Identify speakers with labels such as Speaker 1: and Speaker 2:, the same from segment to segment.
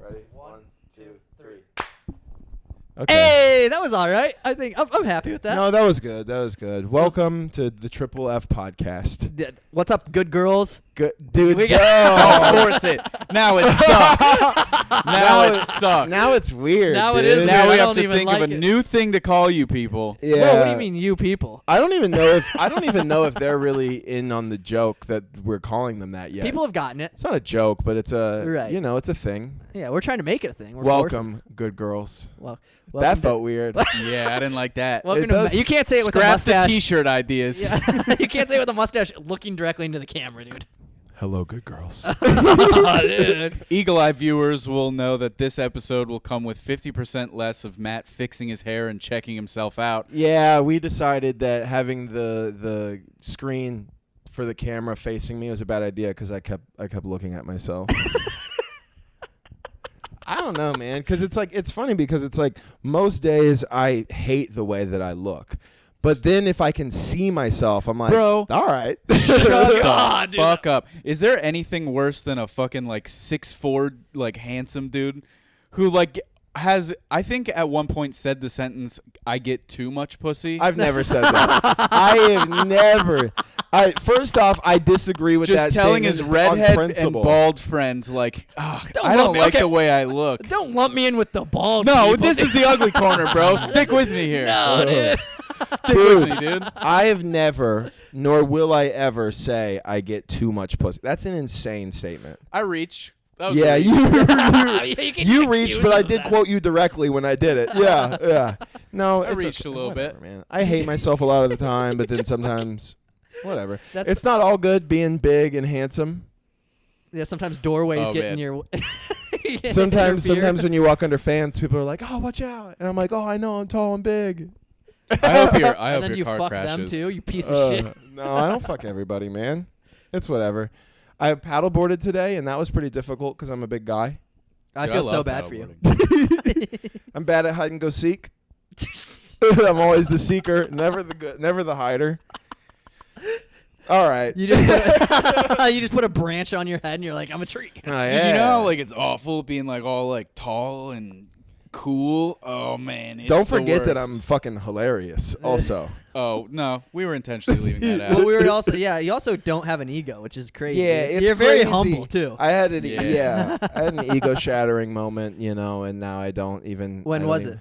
Speaker 1: Ready? 1, 2, 3.
Speaker 2: Okay.
Speaker 3: Hey, that was all right. I think I'm happy with that.
Speaker 1: No, that was good. That was good. Welcome to the Triple F podcast.
Speaker 3: What's up, good girls?
Speaker 1: Good, dude.
Speaker 3: We
Speaker 1: no.
Speaker 3: got-
Speaker 2: Don't force it. Now it sucks. Now it sucks.
Speaker 1: Now it's weird.
Speaker 3: Now it
Speaker 1: dude.
Speaker 3: is
Speaker 2: Now
Speaker 3: I
Speaker 2: we
Speaker 3: don't
Speaker 2: have to
Speaker 3: even
Speaker 2: think of
Speaker 3: like
Speaker 2: a
Speaker 3: it.
Speaker 2: new thing to call you people.
Speaker 1: Yeah.
Speaker 3: Whoa, what do you mean, you people?
Speaker 1: I don't even know if they're really in on the joke that we're calling them that yet.
Speaker 3: People have gotten it.
Speaker 1: It's not a joke, but it's a
Speaker 3: Right.
Speaker 1: it's a thing.
Speaker 3: Yeah, we're trying to make it a thing. We're
Speaker 1: Welcome, good girls.
Speaker 3: Well,
Speaker 1: That felt weird.
Speaker 2: Yeah, I didn't like that.
Speaker 1: It
Speaker 3: To,
Speaker 1: does-
Speaker 3: you can't say it with a
Speaker 2: Scrap
Speaker 3: mustache.
Speaker 2: the T-shirt ideas.
Speaker 3: Yeah. You can't say it with a mustache looking directly into the camera, dude.
Speaker 1: Hello, good girls.
Speaker 3: Oh, dude.
Speaker 2: Eagle Eye viewers will know that this episode will come with 50% less of Matt fixing his hair and checking himself out.
Speaker 1: Yeah, we decided that having the screen for the camera facing me was a bad idea because I kept looking at myself. I don't know, man, because it's funny because it's like most days I hate the way that I look. But then if I can see myself, I'm like,
Speaker 2: Bro.
Speaker 1: all right.
Speaker 2: Shut the
Speaker 3: God, dude.
Speaker 2: fuck up. Is there anything worse than a fucking like 6'4" like handsome dude who like has I think at one point said the sentence, "I get too much pussy"?
Speaker 1: I've never said that. I have never. First off, I disagree with that
Speaker 2: Just telling
Speaker 1: statement
Speaker 2: his
Speaker 1: on
Speaker 2: redhead and
Speaker 1: principle.
Speaker 2: bald friend like, "Ugh,
Speaker 3: Don't
Speaker 2: I don't
Speaker 3: lump me-
Speaker 2: like
Speaker 3: okay.
Speaker 2: the way I look."
Speaker 3: Don't lump me in with the bald
Speaker 2: No,
Speaker 3: people.
Speaker 2: this is the ugly corner, bro. Stick with me here.
Speaker 3: No, dude.
Speaker 2: Stick with me, dude.
Speaker 1: I have never, nor will I ever say I get too much pussy. That's an insane statement.
Speaker 2: I reach. That was
Speaker 1: Yeah,
Speaker 2: a reach.
Speaker 1: you reached, but I did quote you directly when I did it. Yeah, yeah. No,
Speaker 2: I
Speaker 1: it's
Speaker 2: reached a little
Speaker 1: whatever,
Speaker 2: bit.
Speaker 1: man. I hate myself a lot of the time, but then sometimes, whatever.
Speaker 3: That's-
Speaker 1: It's not all good being big and handsome.
Speaker 3: Yeah, sometimes doorways
Speaker 2: Oh,
Speaker 3: get
Speaker 2: man.
Speaker 3: in your.
Speaker 1: Sometimes
Speaker 3: your beer.
Speaker 1: when you walk under fans, people are like, "Oh, watch out!" And I'm like, "Oh, I know, I'm tall and big."
Speaker 2: I hope
Speaker 3: and
Speaker 2: your
Speaker 3: then you
Speaker 2: car
Speaker 3: fuck
Speaker 2: crashes.
Speaker 3: them too, you piece of shit.
Speaker 1: No, I don't fuck everybody, man. It's whatever. I paddleboarded today, and that was pretty difficult because I'm a big guy.
Speaker 3: I
Speaker 2: Dude,
Speaker 3: feel so
Speaker 2: love
Speaker 3: bad for you.
Speaker 2: paddleboarding.
Speaker 1: I'm bad at hide and go seek. I'm always the seeker, never the hider. All right.
Speaker 3: You just put a branch on your head and you're like, I'm a tree.
Speaker 1: Oh,
Speaker 2: Dude,
Speaker 1: yeah.
Speaker 2: you know how, like it's awful being like all like tall and cool. Oh man, it's
Speaker 1: Don't
Speaker 2: the
Speaker 1: forget that
Speaker 2: worst.
Speaker 1: I'm fucking hilarious. Also.
Speaker 2: Oh no, we were intentionally leaving that out.
Speaker 3: Well, we were also, you also don't have an ego, which is crazy.
Speaker 1: Yeah, it's
Speaker 3: You're very
Speaker 1: crazy.
Speaker 3: humble too.
Speaker 1: I had an
Speaker 2: Yeah.
Speaker 1: I had an ego shattering moment, and now I don't even.
Speaker 3: When
Speaker 1: I don't
Speaker 3: was
Speaker 1: even-
Speaker 3: it?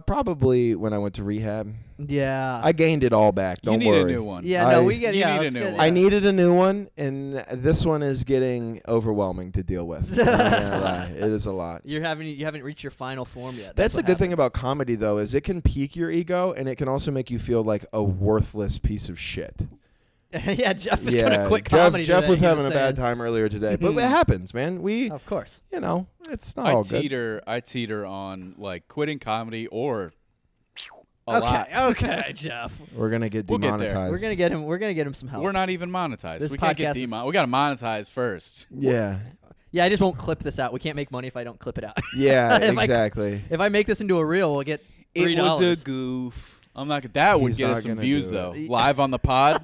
Speaker 1: Probably when I went to rehab.
Speaker 3: Yeah.
Speaker 1: I gained it all back. Don't
Speaker 2: you need
Speaker 1: worry.
Speaker 2: a new one.
Speaker 3: Yeah, no,
Speaker 1: I-
Speaker 3: we get.
Speaker 2: You
Speaker 3: Yeah,
Speaker 2: need a
Speaker 3: let's
Speaker 2: new
Speaker 3: get-
Speaker 2: one.
Speaker 1: I
Speaker 3: yeah.
Speaker 1: needed a new one, and this one is getting overwhelming to deal with. I'm not gonna lie. It is a lot.
Speaker 3: You haven't reached your final form yet.
Speaker 1: That's the
Speaker 3: what
Speaker 1: good thing
Speaker 3: happens.
Speaker 1: about comedy, though, is it can pique your ego, and it can also make you feel like a worthless piece of shit.
Speaker 3: Yeah, Jeff is gonna quit
Speaker 1: Jeff,
Speaker 3: comedy.
Speaker 1: Jeff
Speaker 3: today,
Speaker 1: was
Speaker 3: he
Speaker 1: having a bad
Speaker 3: saying.
Speaker 1: time earlier today, but it happens, man. We,
Speaker 3: Of course.
Speaker 1: it's not all good.
Speaker 2: I teeter on like quitting comedy or a
Speaker 3: Okay,
Speaker 2: lot.
Speaker 3: okay, Jeff.
Speaker 1: We're gonna get
Speaker 2: We'll get there.
Speaker 1: demonetized.
Speaker 3: We're gonna get him some help.
Speaker 2: We're not even monetized.
Speaker 3: This
Speaker 2: We can't get
Speaker 3: podcast is-
Speaker 2: We got to monetize first.
Speaker 1: Yeah,
Speaker 3: Yeah, I just won't clip this out. We can't make money if I don't clip it out.
Speaker 1: yeah,
Speaker 3: If I-
Speaker 1: exactly.
Speaker 3: If I make this into a reel, we'll get $3.
Speaker 2: It was a goof. I'm not. That would
Speaker 1: He's
Speaker 2: get
Speaker 1: not
Speaker 2: us some
Speaker 1: gonna
Speaker 2: views
Speaker 1: do
Speaker 2: though.
Speaker 1: it.
Speaker 2: Live on the pod.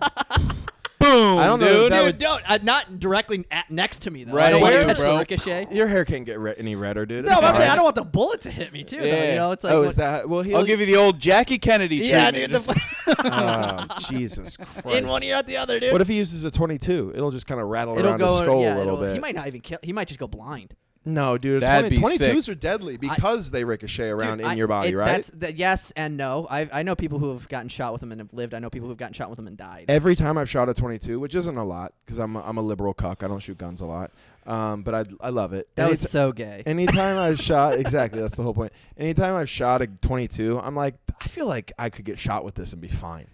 Speaker 2: Boom.
Speaker 1: I don't know if
Speaker 2: dude.
Speaker 1: that
Speaker 3: Dude,
Speaker 1: would-
Speaker 3: don't. Not directly next to me though.
Speaker 2: Right
Speaker 3: I don't want
Speaker 1: away,
Speaker 3: to catch
Speaker 2: bro.
Speaker 3: the ricochet.
Speaker 1: Your hair can't get any redder, dude.
Speaker 3: No,
Speaker 1: It's
Speaker 3: but I'm
Speaker 1: fine.
Speaker 3: saying I don't want the bullet to hit me too. Though,
Speaker 2: Yeah.
Speaker 3: you know, it's like
Speaker 1: Oh,
Speaker 3: what-
Speaker 1: is that? Well,
Speaker 2: I'll give you the old Jackie Kennedy
Speaker 3: Yeah,
Speaker 2: treatment.
Speaker 3: dude.
Speaker 2: Just-
Speaker 1: Oh, Jesus Christ!
Speaker 3: In one ear, out the other, dude.
Speaker 1: What if he uses a 22? It'll just kind of rattle
Speaker 3: It'll
Speaker 1: around
Speaker 3: go.
Speaker 1: his skull
Speaker 3: yeah,
Speaker 1: a little
Speaker 3: it'll-
Speaker 1: bit.
Speaker 3: He might not even kill. He might just go blind.
Speaker 1: No, dude.
Speaker 2: That'd be
Speaker 1: 22s
Speaker 2: sick.
Speaker 1: are deadly because they ricochet around
Speaker 3: Dude,
Speaker 1: in your body, right?
Speaker 3: That's yes and no. I know people who have gotten shot with them and have lived. I know people who have gotten shot with them and died.
Speaker 1: Every time I've shot a 22, which isn't a lot because I'm a liberal cuck. I don't shoot guns a lot, but I love it.
Speaker 3: That was so gay.
Speaker 1: Anytime I've shot, exactly, that's the whole point. Anytime I've shot a 22, I'm like, I feel like I could get shot with this and be fine.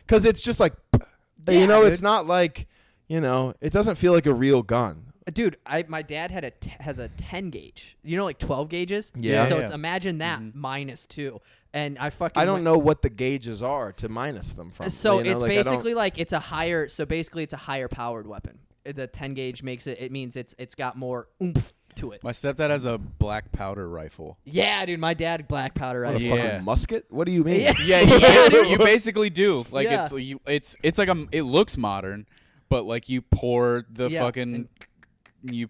Speaker 1: Because it's just like,
Speaker 3: Yeah, dude.
Speaker 1: it's not like, it doesn't feel like a real gun.
Speaker 3: Dude, my dad has a 10 gauge. You know, like 12 gauges.
Speaker 1: Yeah.
Speaker 3: So
Speaker 2: Yeah.
Speaker 3: it's imagine that minus 2, and I fucking.
Speaker 1: I don't know what the gauges are to minus them from.
Speaker 3: So it's
Speaker 1: like, I don't-
Speaker 3: basically like it's a higher. So basically, it's a higher powered weapon. The 10 gauge makes it. It means it's got more oomph to it.
Speaker 2: My stepdad has a black powder rifle.
Speaker 3: Yeah, dude, my dad black powder
Speaker 1: What, a
Speaker 3: rifle.
Speaker 2: Yeah.
Speaker 1: fucking musket? What do you mean?
Speaker 3: Yeah.
Speaker 2: Yeah,
Speaker 3: dude.
Speaker 2: you basically do. Like
Speaker 3: Yeah.
Speaker 2: it's like it looks modern, but like you pour the
Speaker 3: Yeah,
Speaker 2: fucking
Speaker 3: and-
Speaker 2: you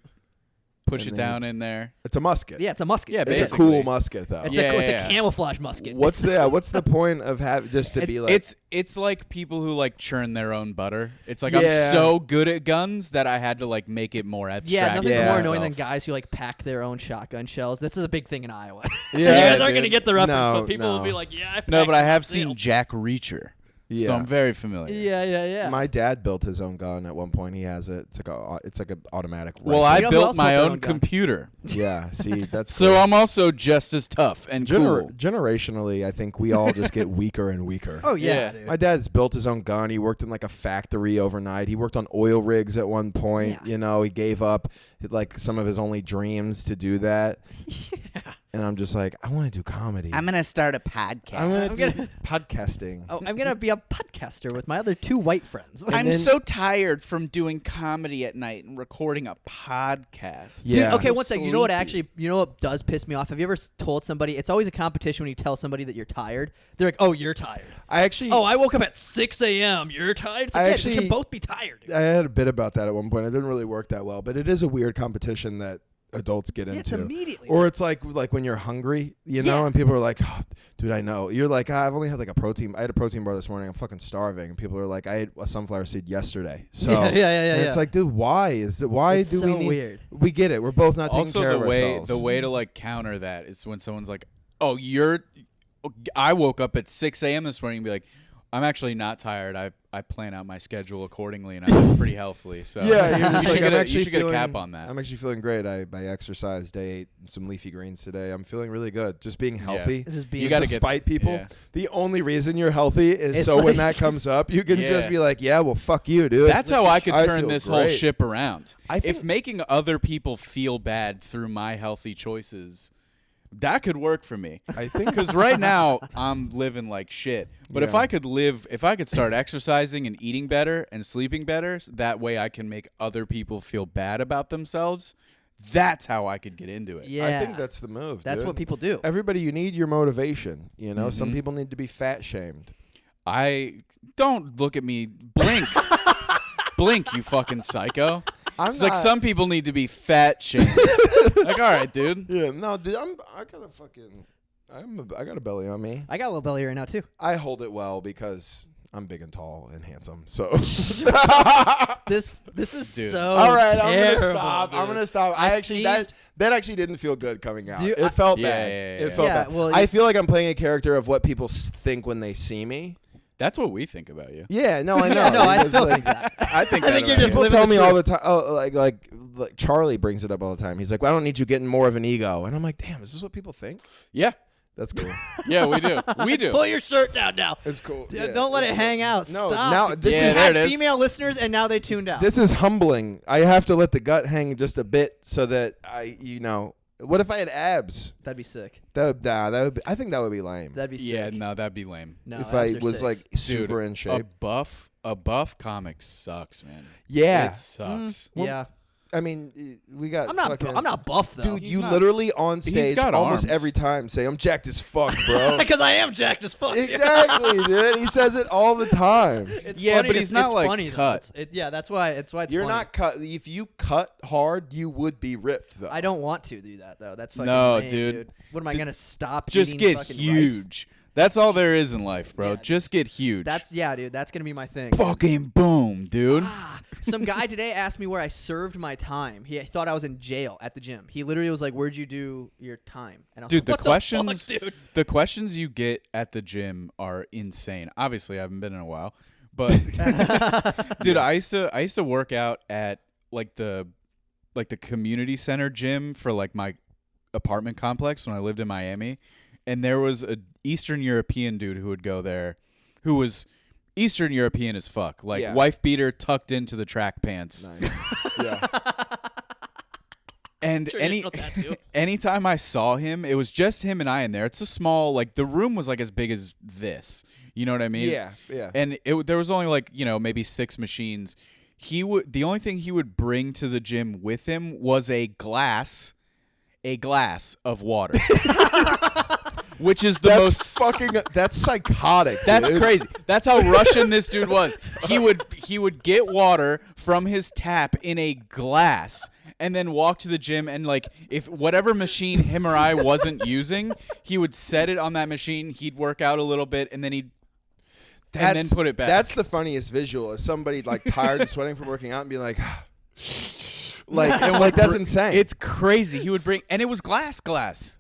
Speaker 2: Push
Speaker 1: And
Speaker 2: it
Speaker 1: then-
Speaker 2: down in there.
Speaker 1: It's a musket.
Speaker 3: Yeah, it's a musket.
Speaker 2: Yeah,
Speaker 1: It's a
Speaker 2: basically.
Speaker 1: cool musket though.
Speaker 3: It's,
Speaker 2: Yeah,
Speaker 3: it's
Speaker 2: yeah.
Speaker 3: a camouflage musket.
Speaker 1: What's the point of having just to be like?
Speaker 2: It's like people who like churn their own butter. It's like
Speaker 1: Yeah.
Speaker 2: I'm so good at guns that I had to like make it more abstract.
Speaker 3: Yeah, nothing's
Speaker 1: Yeah.
Speaker 3: more annoying than
Speaker 2: myself.
Speaker 3: guys who like pack their own shotgun shells. This is a big thing in Iowa.
Speaker 1: Yeah,
Speaker 3: you guys aren't
Speaker 2: dude.
Speaker 3: gonna get the reference,
Speaker 1: No,
Speaker 3: but people will
Speaker 1: no.
Speaker 3: be like, "Yeah, I
Speaker 2: No,
Speaker 3: packed
Speaker 2: but I
Speaker 3: my
Speaker 2: have
Speaker 3: sale."
Speaker 2: seen Jack Reacher,
Speaker 1: Yeah.
Speaker 2: so I'm very familiar.
Speaker 3: Yeah, yeah, yeah.
Speaker 1: My dad built his own gun at one point. He has it. It's like an automatic.
Speaker 2: Well,
Speaker 1: rifle.
Speaker 2: I
Speaker 3: You know who
Speaker 2: built
Speaker 3: else
Speaker 2: my
Speaker 3: built their
Speaker 2: own
Speaker 3: own gun?
Speaker 2: computer,
Speaker 1: yeah. See, that's
Speaker 2: so
Speaker 1: cool.
Speaker 2: I'm also just as tough and cool.
Speaker 1: Generationally, I think we all just get weaker and weaker.
Speaker 3: Oh yeah,
Speaker 2: Yeah.
Speaker 3: dude.
Speaker 1: My dad's built his own gun. He worked in like a factory overnight. He worked on oil rigs at one point.
Speaker 3: Yeah.
Speaker 1: You know, he gave up like some of his only dreams to do that.
Speaker 3: Yeah.
Speaker 1: And I'm just like, I want to do comedy.
Speaker 2: gonna start a podcast.
Speaker 1: I'm
Speaker 3: I'm
Speaker 1: gonna do
Speaker 3: gonna-
Speaker 1: podcasting.
Speaker 3: Oh, I'm gonna be a podcaster with my other two white friends.
Speaker 1: I'm then- so
Speaker 2: tired from doing comedy at night and recording a podcast.
Speaker 1: Yeah.
Speaker 3: Dude, okay,
Speaker 2: So
Speaker 3: one second. You know what
Speaker 2: sleepy.
Speaker 3: actually? You know what does piss me off? Have you ever told somebody? It's always a competition when you tell somebody that you're tired. They're like, "Oh, you're tired."
Speaker 1: I actually,
Speaker 3: Oh, I woke up at 6 a.m. You're tired. It's like,
Speaker 1: I
Speaker 3: yeah, we
Speaker 1: actually-
Speaker 3: can both be tired. Dude.
Speaker 1: I had a bit about that at one point. It didn't really work that well, but it is a weird competition that adults get
Speaker 3: Yeah, it's
Speaker 1: into.
Speaker 3: immediately.
Speaker 1: Or it's like when you're hungry, you know,
Speaker 3: Yeah.
Speaker 1: and people are like, oh, "Dude, I know." You're like, "I've only had like a protein. I had a protein bar this morning. I'm fucking starving." And people are like, "I ate a sunflower seed yesterday." So
Speaker 3: yeah.
Speaker 1: and it's like, dude, why is it? Why
Speaker 3: It's
Speaker 1: do
Speaker 3: so
Speaker 1: we need?
Speaker 3: weird.
Speaker 1: We get it. We're both not taking
Speaker 2: Also,
Speaker 1: care
Speaker 2: the
Speaker 1: of
Speaker 2: way
Speaker 1: ourselves.
Speaker 2: the way to like counter that is when someone's like, "Oh, I woke up at 6 a.m. this morning," and be like, "I'm actually not tired. I plan out my schedule accordingly, and I live pretty healthily." So
Speaker 1: Yeah, you're
Speaker 2: you
Speaker 1: just
Speaker 2: should
Speaker 1: like,
Speaker 2: get
Speaker 1: I'm
Speaker 2: a-
Speaker 1: actually
Speaker 2: you should get a
Speaker 1: feeling,
Speaker 2: cap on that.
Speaker 1: I'm actually feeling great. I exercised. I ate some leafy greens today. I'm feeling really good. Just being healthy.
Speaker 3: Just being
Speaker 2: You
Speaker 1: Just
Speaker 2: gotta get-
Speaker 1: despite people.
Speaker 2: yeah.
Speaker 1: The only reason you're healthy is
Speaker 3: It's
Speaker 1: so when
Speaker 3: like-
Speaker 1: that comes up, you can just
Speaker 2: Yeah.
Speaker 1: be like, "Yeah, well, fuck you, dude."
Speaker 2: That's how I could
Speaker 1: I
Speaker 2: turn
Speaker 1: feel
Speaker 2: this whole
Speaker 1: great.
Speaker 2: ship around.
Speaker 1: I
Speaker 2: If
Speaker 1: think-
Speaker 2: making other people feel bad through my healthy choices, that could work for me.
Speaker 1: I think
Speaker 2: Because right now I'm living like shit. But if
Speaker 1: Yeah.
Speaker 2: I could start exercising and eating better and sleeping better, that way I can make other people feel bad about themselves. That's how I could get into it.
Speaker 3: yeah,
Speaker 1: I think that's the move.
Speaker 3: that's
Speaker 1: dude.
Speaker 3: what people do.
Speaker 1: Everybody, you need your motivation. You know, some
Speaker 2: Mhm.
Speaker 1: people need to be fat shamed.
Speaker 2: I don't look at me. Blink, blink, you fucking psycho. It's like some people need to be fat shamed. Like, all right, dude.
Speaker 1: Yeah, no, dude, I got a belly on me.
Speaker 3: I got a little belly right now too.
Speaker 1: I hold it well because I'm big and tall and handsome. So.
Speaker 3: This is
Speaker 2: Dude.
Speaker 3: so.
Speaker 1: All right, I'm gonna
Speaker 3: terrible,
Speaker 1: stop. I'm
Speaker 3: dude.
Speaker 1: gonna stop.
Speaker 3: I
Speaker 1: I actually that
Speaker 3: sneezed.
Speaker 1: that actually didn't feel good coming out.
Speaker 3: Dude,
Speaker 1: It felt
Speaker 2: Yeah,
Speaker 1: bad.
Speaker 2: yeah, yeah,
Speaker 1: It
Speaker 2: yeah.
Speaker 1: felt
Speaker 3: Yeah,
Speaker 1: bad.
Speaker 3: well,
Speaker 1: I feel like I'm playing a character of what people think when they see me.
Speaker 2: That's what we think about you.
Speaker 1: Yeah, no, I know.
Speaker 3: Yeah, no, I
Speaker 1: Because,
Speaker 3: still
Speaker 1: like,
Speaker 3: think that.
Speaker 2: I think
Speaker 3: I
Speaker 2: that
Speaker 3: think you're
Speaker 2: about
Speaker 3: just
Speaker 2: you.
Speaker 1: People
Speaker 3: living
Speaker 1: tell
Speaker 3: the
Speaker 1: me all
Speaker 3: truth.
Speaker 1: the time. Oh, like Charlie brings it up all the time. He's like, "Well, I don't need you getting more of an ego," and I'm like, "Damn, is this what people think?"
Speaker 2: Yeah,
Speaker 1: That's cool.
Speaker 2: yeah, we do. We do.
Speaker 3: Pull your shirt down now.
Speaker 1: It's cool.
Speaker 3: Yeah, don't let
Speaker 1: it's
Speaker 3: it
Speaker 1: cool.
Speaker 3: hang out.
Speaker 1: No,
Speaker 3: Stop.
Speaker 1: now this
Speaker 2: Yeah,
Speaker 1: is
Speaker 2: there
Speaker 3: had
Speaker 2: it is.
Speaker 3: female listeners, and now they tuned out.
Speaker 1: this is humbling. I have to let the gut hang just a bit so that what if I had abs?
Speaker 3: That'd be sick.
Speaker 1: That would. I think that would be lame.
Speaker 3: That'd be sick.
Speaker 2: Yeah, no, that'd be lame.
Speaker 3: No,
Speaker 1: if
Speaker 3: abs
Speaker 1: I
Speaker 3: are
Speaker 1: was
Speaker 3: sick.
Speaker 1: like
Speaker 2: Dude,
Speaker 1: super in shape.
Speaker 2: A buff comic sucks, man.
Speaker 1: Yeah.
Speaker 2: It sucks.
Speaker 1: Well,
Speaker 3: yeah.
Speaker 1: I mean, we got.
Speaker 3: I'm not.
Speaker 1: fucking-
Speaker 3: I'm not buff though.
Speaker 1: Dude,
Speaker 2: He's
Speaker 1: you
Speaker 2: not-
Speaker 1: literally on stage
Speaker 2: got
Speaker 1: almost
Speaker 2: arms.
Speaker 1: every time say, "I'm jacked as fuck, bro."
Speaker 3: Because I am jacked as fuck.
Speaker 1: Exactly, dude. He says it all the time.
Speaker 3: It's
Speaker 2: Yeah,
Speaker 3: funny
Speaker 2: but
Speaker 3: to-
Speaker 2: he's not,
Speaker 3: it's
Speaker 2: like,
Speaker 3: funny, though.
Speaker 2: cut.
Speaker 3: Yeah, that's why. It's
Speaker 1: You're
Speaker 3: funny.
Speaker 1: not cut. If you cut hard, you would be ripped, though.
Speaker 3: I don't want to do that though. That's fucking
Speaker 2: No,
Speaker 3: lame,
Speaker 2: dude.
Speaker 3: What am I gonna stop?
Speaker 2: Just
Speaker 3: eating
Speaker 2: get
Speaker 3: fucking
Speaker 2: huge. That's all there is in life, bro.
Speaker 3: Yeah.
Speaker 2: Just get huge.
Speaker 3: Rice? Dude. That's gonna be my thing.
Speaker 2: fucking boom, dude.
Speaker 3: Some guy today asked me where I served my time. He thought I was in jail at the gym. He literally was like, "Where'd you do your time?" And I was
Speaker 2: Dude,
Speaker 3: like,
Speaker 2: the
Speaker 3: what
Speaker 2: questions,
Speaker 3: fuck, dude?
Speaker 2: the questions you get at the gym are insane. Obviously, I haven't been in a while, but dude, I used to work out at like the community center gym for like my apartment complex when I lived in Miami, and there was a Eastern European dude who would go there, who was Eastern European as fuck, like
Speaker 1: Yeah.
Speaker 2: wife beater tucked into the track pants.
Speaker 1: Nice. Yeah.
Speaker 2: And
Speaker 3: Traditional tattoo.
Speaker 2: anytime I saw him, it was just him and I in there. It's a small, like the room was like as big as this. You know what I mean?
Speaker 1: Yeah. Yeah.
Speaker 2: And there was only like, maybe 6 machines. The only thing he would bring to the gym with him was a glass of water. Which is the
Speaker 1: That's
Speaker 2: most
Speaker 1: That's psychotic.
Speaker 2: That's
Speaker 1: dude.
Speaker 2: crazy. That's how Russian this dude was. He would get water from his tap in a glass and then walk to the gym and like if whatever machine him or I wasn't using, he would set it on that machine. He'd work out a little bit, and then he'd and then put it back.
Speaker 1: That's the funniest visual. Is somebody like tired and sweating from working out and be like. Like that's insane.
Speaker 2: It's crazy. He would bring, and it was glass.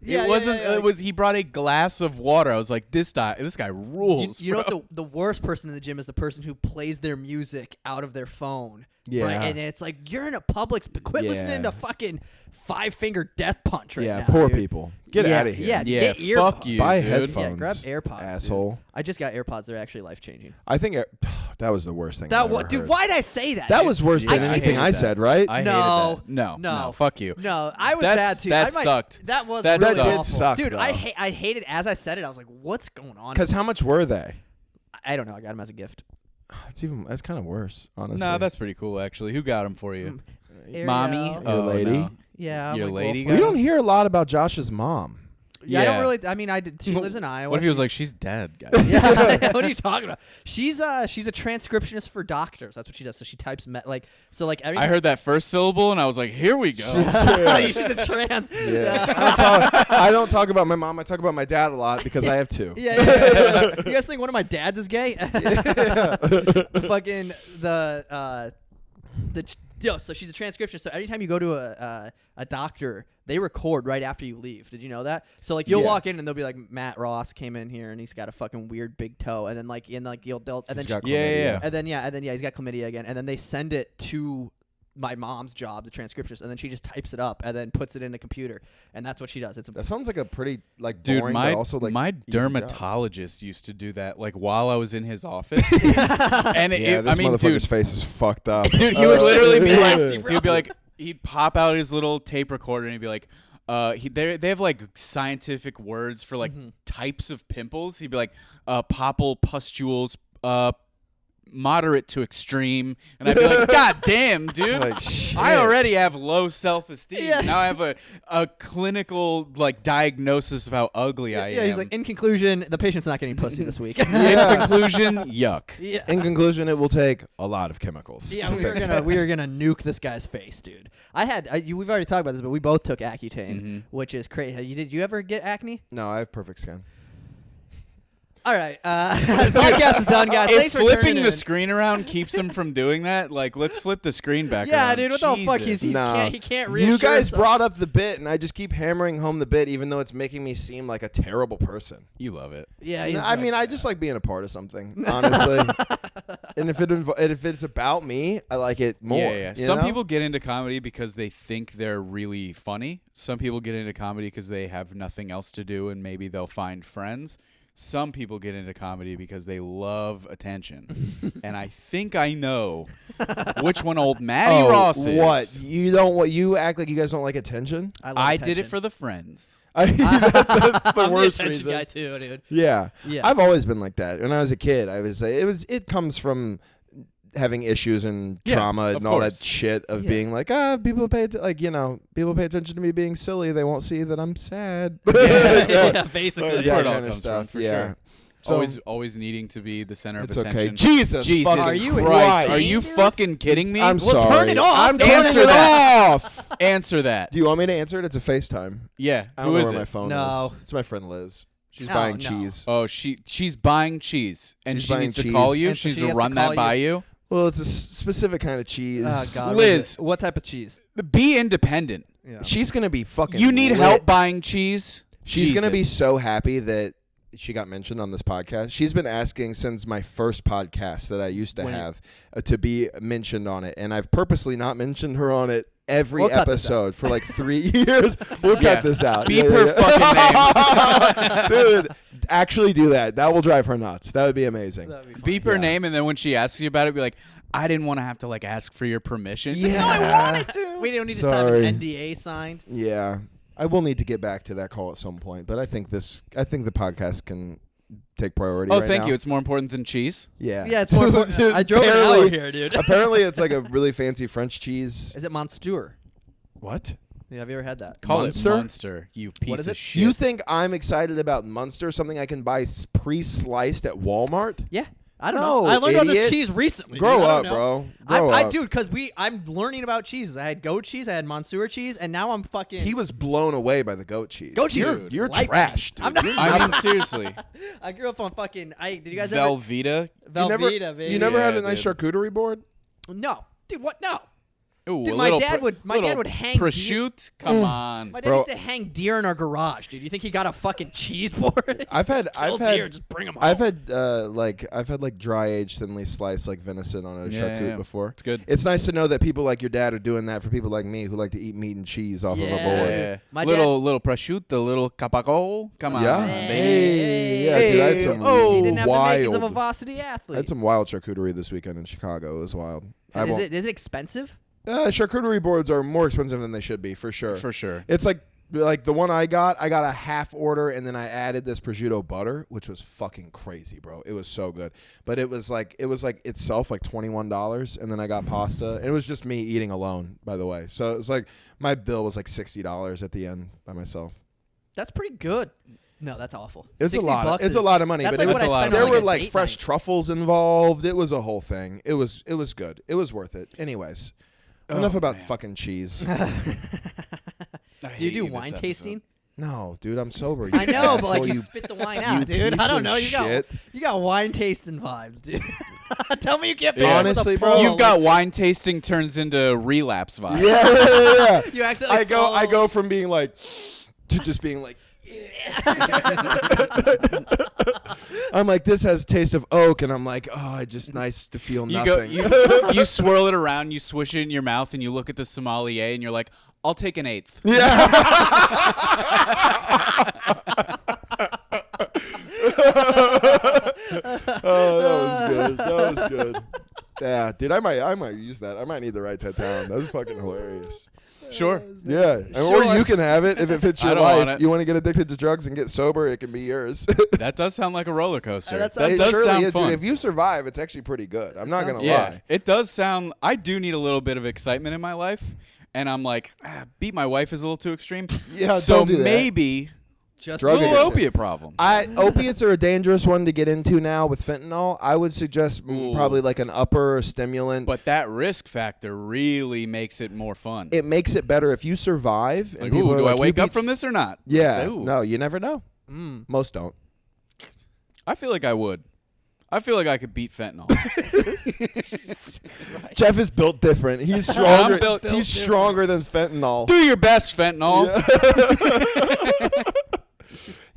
Speaker 3: Yeah,
Speaker 2: it wasn't.
Speaker 3: yeah.
Speaker 2: It was. He brought a glass of water. I was like, this guy rules.
Speaker 3: You know what the worst person in the gym is the person who plays their music out of their phone.
Speaker 1: Yeah.
Speaker 3: Right? And it's like you're in a public. Quit listening to fucking Five Finger Death Punch right now.
Speaker 1: Yeah, poor
Speaker 3: dude.
Speaker 1: people. Get
Speaker 3: Yeah,
Speaker 1: out of here.
Speaker 3: yeah.
Speaker 2: Yeah,
Speaker 3: Get earpods.
Speaker 2: fuck you.
Speaker 1: Buy
Speaker 2: dude.
Speaker 1: headphones.
Speaker 3: Yeah, grab AirPods,
Speaker 1: asshole.
Speaker 3: dude. I just got AirPods. They're actually life changing.
Speaker 1: I think that was the worst thing.
Speaker 3: That
Speaker 1: I've
Speaker 3: what,
Speaker 1: ever
Speaker 3: dude?
Speaker 1: heard.
Speaker 3: Why'd I say that?
Speaker 1: That
Speaker 3: dude?
Speaker 1: was worse than
Speaker 2: I
Speaker 1: anything
Speaker 2: hated
Speaker 1: I
Speaker 2: that.
Speaker 1: said, right?
Speaker 2: I
Speaker 3: No.
Speaker 2: hated that.
Speaker 3: No.
Speaker 2: No, fuck you.
Speaker 3: No, I was
Speaker 2: That's-
Speaker 3: bad too.
Speaker 2: that sucked.
Speaker 3: That was
Speaker 2: That
Speaker 3: really
Speaker 2: sucked.
Speaker 3: awful.
Speaker 1: Did suck,
Speaker 3: dude.
Speaker 1: though.
Speaker 3: I hated as I said it. I was like, what's going on?
Speaker 1: Because how much were they?
Speaker 3: I don't know. I got them as a gift.
Speaker 1: That's kind of worse, honestly.
Speaker 2: No, that's pretty cool actually. Who got him for you?
Speaker 3: Ariel.
Speaker 2: Mommy?
Speaker 1: Your
Speaker 2: Oh,
Speaker 1: lady?
Speaker 2: no.
Speaker 3: Yeah,
Speaker 2: Your
Speaker 3: I'm like,
Speaker 2: lady
Speaker 3: well,
Speaker 1: We
Speaker 2: got
Speaker 1: don't hear a lot about Josh's mom.
Speaker 3: Yeah, I
Speaker 2: Yeah.
Speaker 3: don't really. I mean, I did. She lives in Iowa.
Speaker 2: What if he was
Speaker 3: She's-
Speaker 2: like, she's dead, guys?
Speaker 3: Yeah, what are you talking about? She's a transcriptionist for doctors. That's what she does. So she types every.
Speaker 2: I heard that first syllable and I was like, here we go.
Speaker 3: She's a trans.
Speaker 1: Yeah. I don't talk about my mom. I talk about my dad a lot because I have two.
Speaker 3: Yeah. You guys think one of my dads is gay? So she's a transcriptionist. So anytime you go to a doctor, they record right after you leave. Did you know that? So like you'll
Speaker 1: Yeah.
Speaker 3: walk in and they'll be like, Matt Ross came in here and he's got a fucking weird big toe, and then
Speaker 1: He's got
Speaker 2: Yeah.
Speaker 1: chlamydia.
Speaker 3: and then he's got chlamydia again, and then they send it to my mom's job, the transcriptionist, and then she just types it up and then puts it in the computer, and that's what she does. It's
Speaker 1: That sounds like a pretty like
Speaker 2: Dude,
Speaker 1: boring,
Speaker 2: my
Speaker 1: but also like
Speaker 2: my
Speaker 1: easy job.
Speaker 2: dermatologist used to do that like while I was in his office. And
Speaker 1: Yeah, this
Speaker 2: I mean,
Speaker 1: motherfucker's
Speaker 2: dude,
Speaker 1: face is fucked up.
Speaker 2: dude, he would literally be like,
Speaker 3: Nasty,
Speaker 2: he would be like, he'd pop out his little tape recorder and he'd be like, they have like scientific words for like types of pimples. He'd be like, popple pustules, moderate to extreme, and I'd be like, God damn, dude,
Speaker 1: Like, shit.
Speaker 2: I already have low self-esteem.
Speaker 3: Yeah.
Speaker 2: Now I have a clinical like diagnosis of how ugly I am.
Speaker 3: Yeah, he's like, in conclusion, the patient's not getting pussy this week.
Speaker 2: In conclusion, yuck.
Speaker 3: Yeah.
Speaker 1: In conclusion, it will take a lot of chemicals
Speaker 3: Yeah,
Speaker 1: to
Speaker 3: we were
Speaker 1: fix
Speaker 3: gonna
Speaker 1: this.
Speaker 3: nuke this guy's face, dude. We've already talked about this, but we both took Accutane, which is crazy. Did you ever get acne?
Speaker 1: No, I have perfect skin.
Speaker 3: All right, the podcast is done, guys.
Speaker 2: If
Speaker 3: Thanks for
Speaker 2: flipping
Speaker 3: tuning
Speaker 2: the
Speaker 3: in.
Speaker 2: screen around keeps him from doing that, like let's flip the screen back
Speaker 3: Yeah,
Speaker 2: around.
Speaker 3: dude, what the fuck?
Speaker 2: Jesus.
Speaker 3: He can't reassure
Speaker 1: You guys
Speaker 3: himself.
Speaker 1: brought up the bit, and I just keep hammering home the bit, even though it's making me seem like a terrible person.
Speaker 2: You love it.
Speaker 3: Yeah,
Speaker 1: No, I mean, I just like being a part of something, honestly. And if it's about me, I like it more.
Speaker 2: Yeah.
Speaker 1: you
Speaker 2: Some
Speaker 1: know?
Speaker 2: people get into comedy because they think they're really funny. Some people get into comedy because they have nothing else to do and maybe they'll find friends. Some people get into comedy because they love attention. And I think I know which one old Matty Ross is.
Speaker 1: What? You don't? What? You act like you guys don't like attention?
Speaker 3: love
Speaker 2: I did it
Speaker 3: attention.
Speaker 2: for the friends.
Speaker 1: That's the
Speaker 3: I'm
Speaker 1: worst
Speaker 3: the attention
Speaker 1: reason.
Speaker 3: guy too, dude.
Speaker 1: Yeah.
Speaker 3: Yeah.
Speaker 1: I've always been like that. When I was a kid, it comes from having issues and
Speaker 2: Yeah,
Speaker 1: trauma
Speaker 2: of
Speaker 1: and all that
Speaker 2: course.
Speaker 1: shit of
Speaker 3: Yeah.
Speaker 1: being like, people pay attention to me being silly. They won't see that I'm sad.
Speaker 3: Yeah, basically.
Speaker 1: Like,
Speaker 2: That's where
Speaker 1: that
Speaker 2: it all
Speaker 1: kind of
Speaker 2: comes
Speaker 1: stuff.
Speaker 2: from, for
Speaker 1: yeah.
Speaker 2: sure.
Speaker 1: So
Speaker 2: Always needing to be the center of
Speaker 1: it's
Speaker 2: attention.
Speaker 1: okay. Jesus,
Speaker 2: Jesus
Speaker 1: fucking
Speaker 3: Are you
Speaker 2: Christ.
Speaker 1: Christ.
Speaker 2: Are you
Speaker 3: Dude.
Speaker 2: fucking kidding me?
Speaker 1: I'm
Speaker 3: Well,
Speaker 1: sorry.
Speaker 3: turn it off.
Speaker 1: I'm
Speaker 3: Answer
Speaker 1: turning it
Speaker 2: that.
Speaker 1: off.
Speaker 2: Answer that.
Speaker 1: Do you want me to answer it? It's a FaceTime.
Speaker 2: Yeah.
Speaker 1: I don't
Speaker 2: Who
Speaker 1: know
Speaker 2: is
Speaker 1: where
Speaker 2: it?
Speaker 1: my phone
Speaker 3: No.
Speaker 1: is. It's my friend Liz. She's
Speaker 3: No,
Speaker 1: buying
Speaker 3: no.
Speaker 1: cheese.
Speaker 2: Oh, she's buying cheese, and
Speaker 1: She's
Speaker 2: she
Speaker 1: buying
Speaker 2: needs to
Speaker 1: cheese.
Speaker 2: call you.
Speaker 3: And so
Speaker 2: She needs
Speaker 3: she
Speaker 2: to
Speaker 3: has to
Speaker 2: run
Speaker 3: call
Speaker 2: that by you.
Speaker 1: Well, it's a specific kind of cheese.
Speaker 3: Oh, God.
Speaker 2: Liz.
Speaker 3: What type of cheese?
Speaker 2: Be independent.
Speaker 3: Yeah.
Speaker 1: She's gonna be fucking.
Speaker 2: You need
Speaker 1: lit.
Speaker 2: help buying cheese.
Speaker 1: She's gonna be
Speaker 2: Jesus.
Speaker 1: so happy that she got mentioned on this podcast. She's been asking since my first podcast that I used to have to be mentioned on it, and I've purposely not mentioned her on it every
Speaker 3: We'll cut this
Speaker 1: episode for like 3 years. We'll
Speaker 2: Yeah.
Speaker 1: cut this out.
Speaker 2: Beep her fucking
Speaker 1: Dude, actually do that. That will drive her nuts. That would be amazing.
Speaker 3: That'd be fun.
Speaker 2: Beep her
Speaker 1: Yeah.
Speaker 2: name, and then when she asks you about it, be like, I didn't want to have to like ask for your permission. She's like,
Speaker 1: Yeah.
Speaker 2: no, I wanted to.
Speaker 3: We don't need to have
Speaker 1: Sorry.
Speaker 3: an NDA signed.
Speaker 1: Yeah. I will need to get back to that call at some point, but I think the podcast can take priority
Speaker 2: Oh,
Speaker 1: right
Speaker 2: thank
Speaker 1: now.
Speaker 2: you. It's more important than cheese.
Speaker 1: Yeah.
Speaker 3: Yeah, it's more important. I drove an hour
Speaker 1: Apparently-
Speaker 3: here, dude.
Speaker 1: Apparently, it's like a really fancy French cheese.
Speaker 3: Is it Monster?
Speaker 1: What?
Speaker 3: Yeah, have you ever had that?
Speaker 2: Call
Speaker 1: Munster?
Speaker 2: it Monster, you piece
Speaker 3: What is
Speaker 2: of
Speaker 3: it?
Speaker 2: shit.
Speaker 1: You think I'm excited about Munster, something I can buy pre-sliced at Walmart?
Speaker 3: Yeah. I don't
Speaker 1: No,
Speaker 3: know. I learned about this
Speaker 1: idiot.
Speaker 3: cheese recently.
Speaker 1: Grow
Speaker 3: dude. I
Speaker 1: up,
Speaker 3: don't know.
Speaker 1: bro. Grow up.
Speaker 3: Dude, because I'm learning about cheeses. I had goat cheese, I had Monsieur cheese, and now I'm fucking.
Speaker 1: He was blown away by the goat cheese.
Speaker 3: Goat cheese,
Speaker 1: You're
Speaker 3: life
Speaker 1: trash,
Speaker 3: changing.
Speaker 1: dude.
Speaker 3: I'm not-
Speaker 2: I mean, seriously.
Speaker 3: I grew up on fucking. Did you guys
Speaker 2: Velveeta.
Speaker 3: ever Velveeta, baby?
Speaker 1: You never had
Speaker 2: Yeah,
Speaker 1: a nice
Speaker 2: dude.
Speaker 1: charcuterie board?
Speaker 3: No, dude. What? No.
Speaker 2: Ooh,
Speaker 3: Dude,
Speaker 2: a
Speaker 3: my
Speaker 2: little
Speaker 3: dad would hang
Speaker 2: prosciutto. Come on.
Speaker 3: My dad
Speaker 1: Bro.
Speaker 3: used to hang deer in our garage, dude. You think he got a fucking cheese board?
Speaker 1: I've had
Speaker 3: deer, just bring 'em home.
Speaker 1: I've had like dry aged thinly sliced like venison on a charcuterie before.
Speaker 2: It's good.
Speaker 1: It's nice to know that people like your dad are doing that for people like me who like to eat meat and cheese off of a board.
Speaker 2: Yeah.
Speaker 3: My
Speaker 2: little prosciutto, little capaco. Come on,
Speaker 1: Yeah.
Speaker 2: baby.
Speaker 1: Hey, yeah, dude, I had some
Speaker 3: He didn't have the makings of a
Speaker 1: wild.
Speaker 3: varsity
Speaker 1: I
Speaker 3: athlete.
Speaker 1: had some wild charcuterie this weekend in Chicago. It was wild.
Speaker 3: Is it expensive?
Speaker 1: Charcuterie boards are more expensive than they should be, for sure.
Speaker 2: For sure.
Speaker 1: It's like the one I got a half order, and then I added this prosciutto butter, which was fucking crazy, bro. It was so good. But it was like itself like $21, and then I got pasta. And it was just me eating alone, by the way. So it was like my bill was like $60 at the end by myself.
Speaker 3: That's pretty good. No, that's awful.
Speaker 1: It's a lot.
Speaker 3: $60
Speaker 1: It's a lot of money,
Speaker 3: that's
Speaker 1: but
Speaker 3: like
Speaker 1: it
Speaker 3: what
Speaker 1: was
Speaker 3: I spend
Speaker 1: there
Speaker 3: on
Speaker 1: were
Speaker 3: a
Speaker 1: like
Speaker 3: date
Speaker 1: fresh
Speaker 3: night.
Speaker 1: truffles involved. It was a whole thing. It was good. It was worth it. Anyways, enough about fucking cheese.
Speaker 3: Do you do wine tasting?
Speaker 1: No, dude, I'm sober.
Speaker 3: I know,
Speaker 1: asshole,
Speaker 3: but like you
Speaker 1: you
Speaker 3: spit the wine
Speaker 1: you
Speaker 3: out, dude.
Speaker 1: piece
Speaker 3: I don't
Speaker 1: of
Speaker 3: know.
Speaker 1: shit.
Speaker 3: You got wine tasting vibes, dude. Tell me you can't.
Speaker 2: Yeah.
Speaker 1: Honestly, bro,
Speaker 2: You've got wine tasting turns into relapse vibes.
Speaker 1: Yeah.
Speaker 3: You actually.
Speaker 1: I go from being like to just being like. I'm like, this has taste of oak, and I'm like, oh, it's just nice to feel
Speaker 2: You
Speaker 1: nothing.
Speaker 2: you swirl it around, you swish it in your mouth, and you look at the sommelier, and you're like, I'll take an eighth.
Speaker 1: Yeah. Oh, that was good. That was good. Yeah, dude, I might use that. I might need to write that down. That was fucking hilarious.
Speaker 2: Sure.
Speaker 1: Yeah, or you can have it if it fits
Speaker 2: I
Speaker 1: your
Speaker 2: don't want
Speaker 1: life.
Speaker 2: it.
Speaker 1: You want to get addicted to drugs and get sober, it can be yours.
Speaker 2: That does sound like a roller coaster.
Speaker 3: That
Speaker 2: That
Speaker 3: sounds-
Speaker 2: does
Speaker 1: surely
Speaker 2: sound
Speaker 1: is,
Speaker 2: fun.
Speaker 1: dude. If you survive, it's actually pretty good. I'm not gonna
Speaker 2: Yeah,
Speaker 1: lie.
Speaker 2: it does sound. I do need a little bit of excitement in my life, and I'm like, beat my wife is a little too extreme.
Speaker 1: Yeah,
Speaker 2: so
Speaker 1: don't do that.
Speaker 2: maybe
Speaker 3: just
Speaker 1: Drug
Speaker 2: little
Speaker 1: addiction.
Speaker 2: opiate problem.
Speaker 1: Opiates are a dangerous one to get into now with fentanyl. I would suggest
Speaker 2: Ooh.
Speaker 1: probably like an upper stimulant.
Speaker 2: But that risk factor really makes it more fun.
Speaker 1: It makes it better if you survive. And
Speaker 2: Like,
Speaker 1: people
Speaker 2: ooh,
Speaker 1: are
Speaker 2: do
Speaker 1: like,
Speaker 2: I
Speaker 1: "You
Speaker 2: wake up
Speaker 1: beat
Speaker 2: from this or not?
Speaker 1: Yeah.
Speaker 2: Ooh.
Speaker 1: No, you never know.
Speaker 3: Mm.
Speaker 1: Most don't.
Speaker 2: I feel like I would. I feel like I could beat fentanyl.
Speaker 1: Jeff is built different. He's stronger.
Speaker 2: built
Speaker 1: He's stronger than fentanyl.
Speaker 2: Do your best, fentanyl.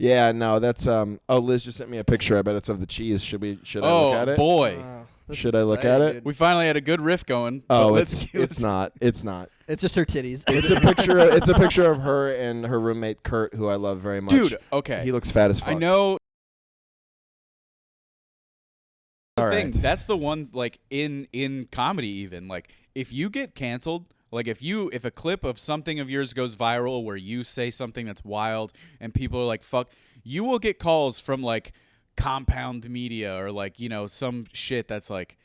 Speaker 1: Yeah, no, that's Liz just sent me a picture. I bet it's of the cheese. Should I look
Speaker 2: Oh
Speaker 1: at it?
Speaker 2: boy,
Speaker 1: Should I look at it?
Speaker 2: we finally had a good riff going.
Speaker 1: Oh,
Speaker 2: but
Speaker 1: it's not. It's not.
Speaker 3: It's just her titties.
Speaker 1: It's a picture. It's a picture of her and her roommate Kurt, who I love very much.
Speaker 2: dude. Okay,
Speaker 1: He looks fat as fuck.
Speaker 2: I know.
Speaker 1: All
Speaker 2: Thing
Speaker 1: right.
Speaker 2: that's the one, like in comedy, even like if you get canceled, like if a clip of something of yours goes viral where you say something that's wild and people are like, fuck, you will get calls from like Compound Media or like, some shit that's like,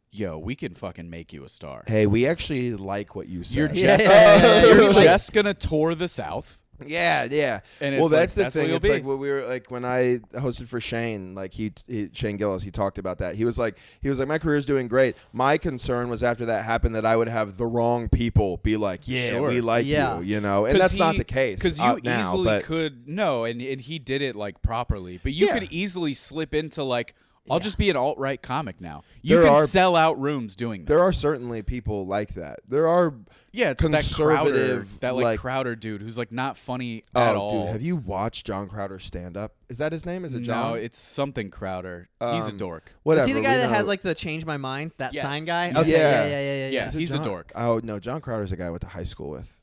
Speaker 2: yo, we can fucking make you a star.
Speaker 1: Hey, we actually like what you said.
Speaker 2: You're
Speaker 3: Yeah,
Speaker 2: just,
Speaker 3: yeah, yeah, yeah.
Speaker 2: you're
Speaker 3: Like-
Speaker 2: just gonna tour the South.
Speaker 1: Yeah.
Speaker 2: And
Speaker 1: Well,
Speaker 2: it's like,
Speaker 1: that's the
Speaker 2: what
Speaker 1: thing.
Speaker 2: you'll
Speaker 1: It's
Speaker 2: be.
Speaker 1: like what we were like when I hosted for Shane. Like Shane Gillis, he talked about that. He was like, my career's doing great. My concern was after that happened that I would have the wrong people be like, yeah,
Speaker 2: Sure.
Speaker 1: we like
Speaker 3: Yeah.
Speaker 1: you, and that's not the case.
Speaker 2: Because you
Speaker 1: now,
Speaker 2: easily
Speaker 1: but
Speaker 2: could and he did it like properly, but you
Speaker 1: Yeah.
Speaker 2: could easily slip into like, I'll just be an alt-right comic now.
Speaker 1: There
Speaker 2: You can
Speaker 1: are-
Speaker 2: sell out rooms doing that.
Speaker 1: there are certainly people like that. There are.
Speaker 2: Yeah, it's
Speaker 1: conservative,
Speaker 2: that
Speaker 1: like-
Speaker 2: Crowder dude who's like not funny at all.
Speaker 1: Dude, have you watched John Crowder's stand-up? Is that his name? Is it John?
Speaker 2: No, it's something Crowder. He's a dork.
Speaker 1: Whatever.
Speaker 3: Is he the
Speaker 1: we
Speaker 3: guy that
Speaker 1: know-
Speaker 3: has like the change my mind? That
Speaker 2: Yes.
Speaker 3: sign guy?
Speaker 2: Yeah.
Speaker 3: Okay,
Speaker 1: Yeah.
Speaker 3: yeah.
Speaker 2: Yeah,
Speaker 1: Is it
Speaker 2: he's a
Speaker 1: John?
Speaker 2: dork.
Speaker 1: Oh no, John Crowder's a guy I went to high school with.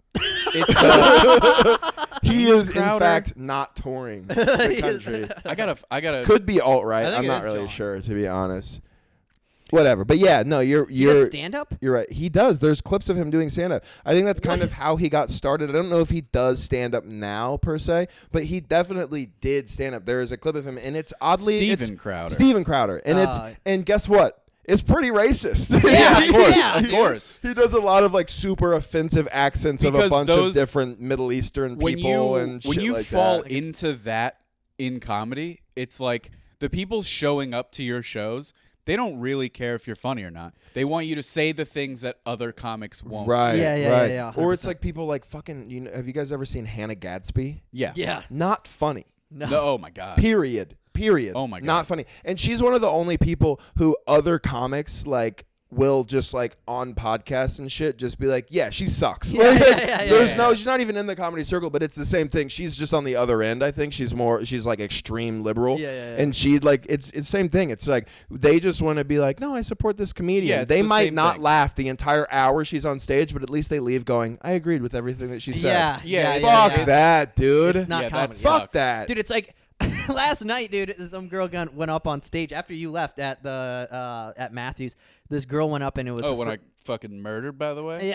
Speaker 2: It's
Speaker 1: He is in
Speaker 2: Crowder.
Speaker 1: fact not touring the country.
Speaker 2: I gotta.
Speaker 1: Could be alt-right.
Speaker 3: I think
Speaker 1: I'm
Speaker 3: it
Speaker 1: not
Speaker 3: is
Speaker 1: really
Speaker 3: John.
Speaker 1: sure, to be honest. Whatever. But yeah, no,
Speaker 3: He does
Speaker 1: you're
Speaker 3: stand up?
Speaker 1: you're right. He does. There's clips of him doing stand-up. I think that's kind of how he got started. I don't know if he does stand-up now per se, but he definitely did stand-up. There is a clip of him, and it's oddly
Speaker 2: Steven Crowder.
Speaker 1: Steven Crowder, and and guess what? It's pretty racist.
Speaker 3: Yeah,
Speaker 2: of course,
Speaker 3: yeah.
Speaker 2: of course.
Speaker 1: He does a lot of like super offensive accents of a
Speaker 2: Because
Speaker 1: bunch of
Speaker 2: those-
Speaker 1: different Middle Eastern people and
Speaker 2: when
Speaker 1: shit
Speaker 2: you
Speaker 1: like
Speaker 2: fall
Speaker 1: that.
Speaker 2: into that in comedy, it's like the people showing up to your shows, they don't really care if you're funny or not. They want you to say the things that other comics won't.
Speaker 1: Right.
Speaker 2: say.
Speaker 3: Yeah,
Speaker 1: Or it's
Speaker 3: 100%.
Speaker 1: like people like fucking. Have you guys ever seen Hannah Gadsby?
Speaker 2: Yeah.
Speaker 3: Yeah.
Speaker 1: Not funny.
Speaker 3: No.
Speaker 2: No, oh my god.
Speaker 1: Period.
Speaker 2: Oh my God.
Speaker 1: Not funny. And she's one of the only people who other comics like will just like on podcasts and shit just be like, yeah, she sucks.
Speaker 3: Yeah,
Speaker 1: Like,
Speaker 3: yeah,
Speaker 1: there's
Speaker 3: yeah.
Speaker 1: no, she's not even in the comedy circle, but it's the same thing. She's just on the other end. I think she's like extreme liberal.
Speaker 3: Yeah.
Speaker 1: And she like it's same thing. It's like they just want to be like, no, I support this comedian.
Speaker 2: Yeah, it's
Speaker 1: they
Speaker 2: the
Speaker 1: might
Speaker 2: same
Speaker 1: not
Speaker 2: thing.
Speaker 1: laugh the entire hour she's on stage, but at least they leave going, I agreed with everything that she said.
Speaker 3: Yeah.
Speaker 1: Fuck that, dude.
Speaker 3: It's not
Speaker 2: Yeah,
Speaker 3: comedy.
Speaker 2: that
Speaker 1: Fuck
Speaker 2: sucks.
Speaker 1: that.
Speaker 3: Dude, it's like last night, dude. Some girl went up on stage after you left at the at Matthews. This girl went up and it was
Speaker 2: Oh, when I fucking murdered, by the way.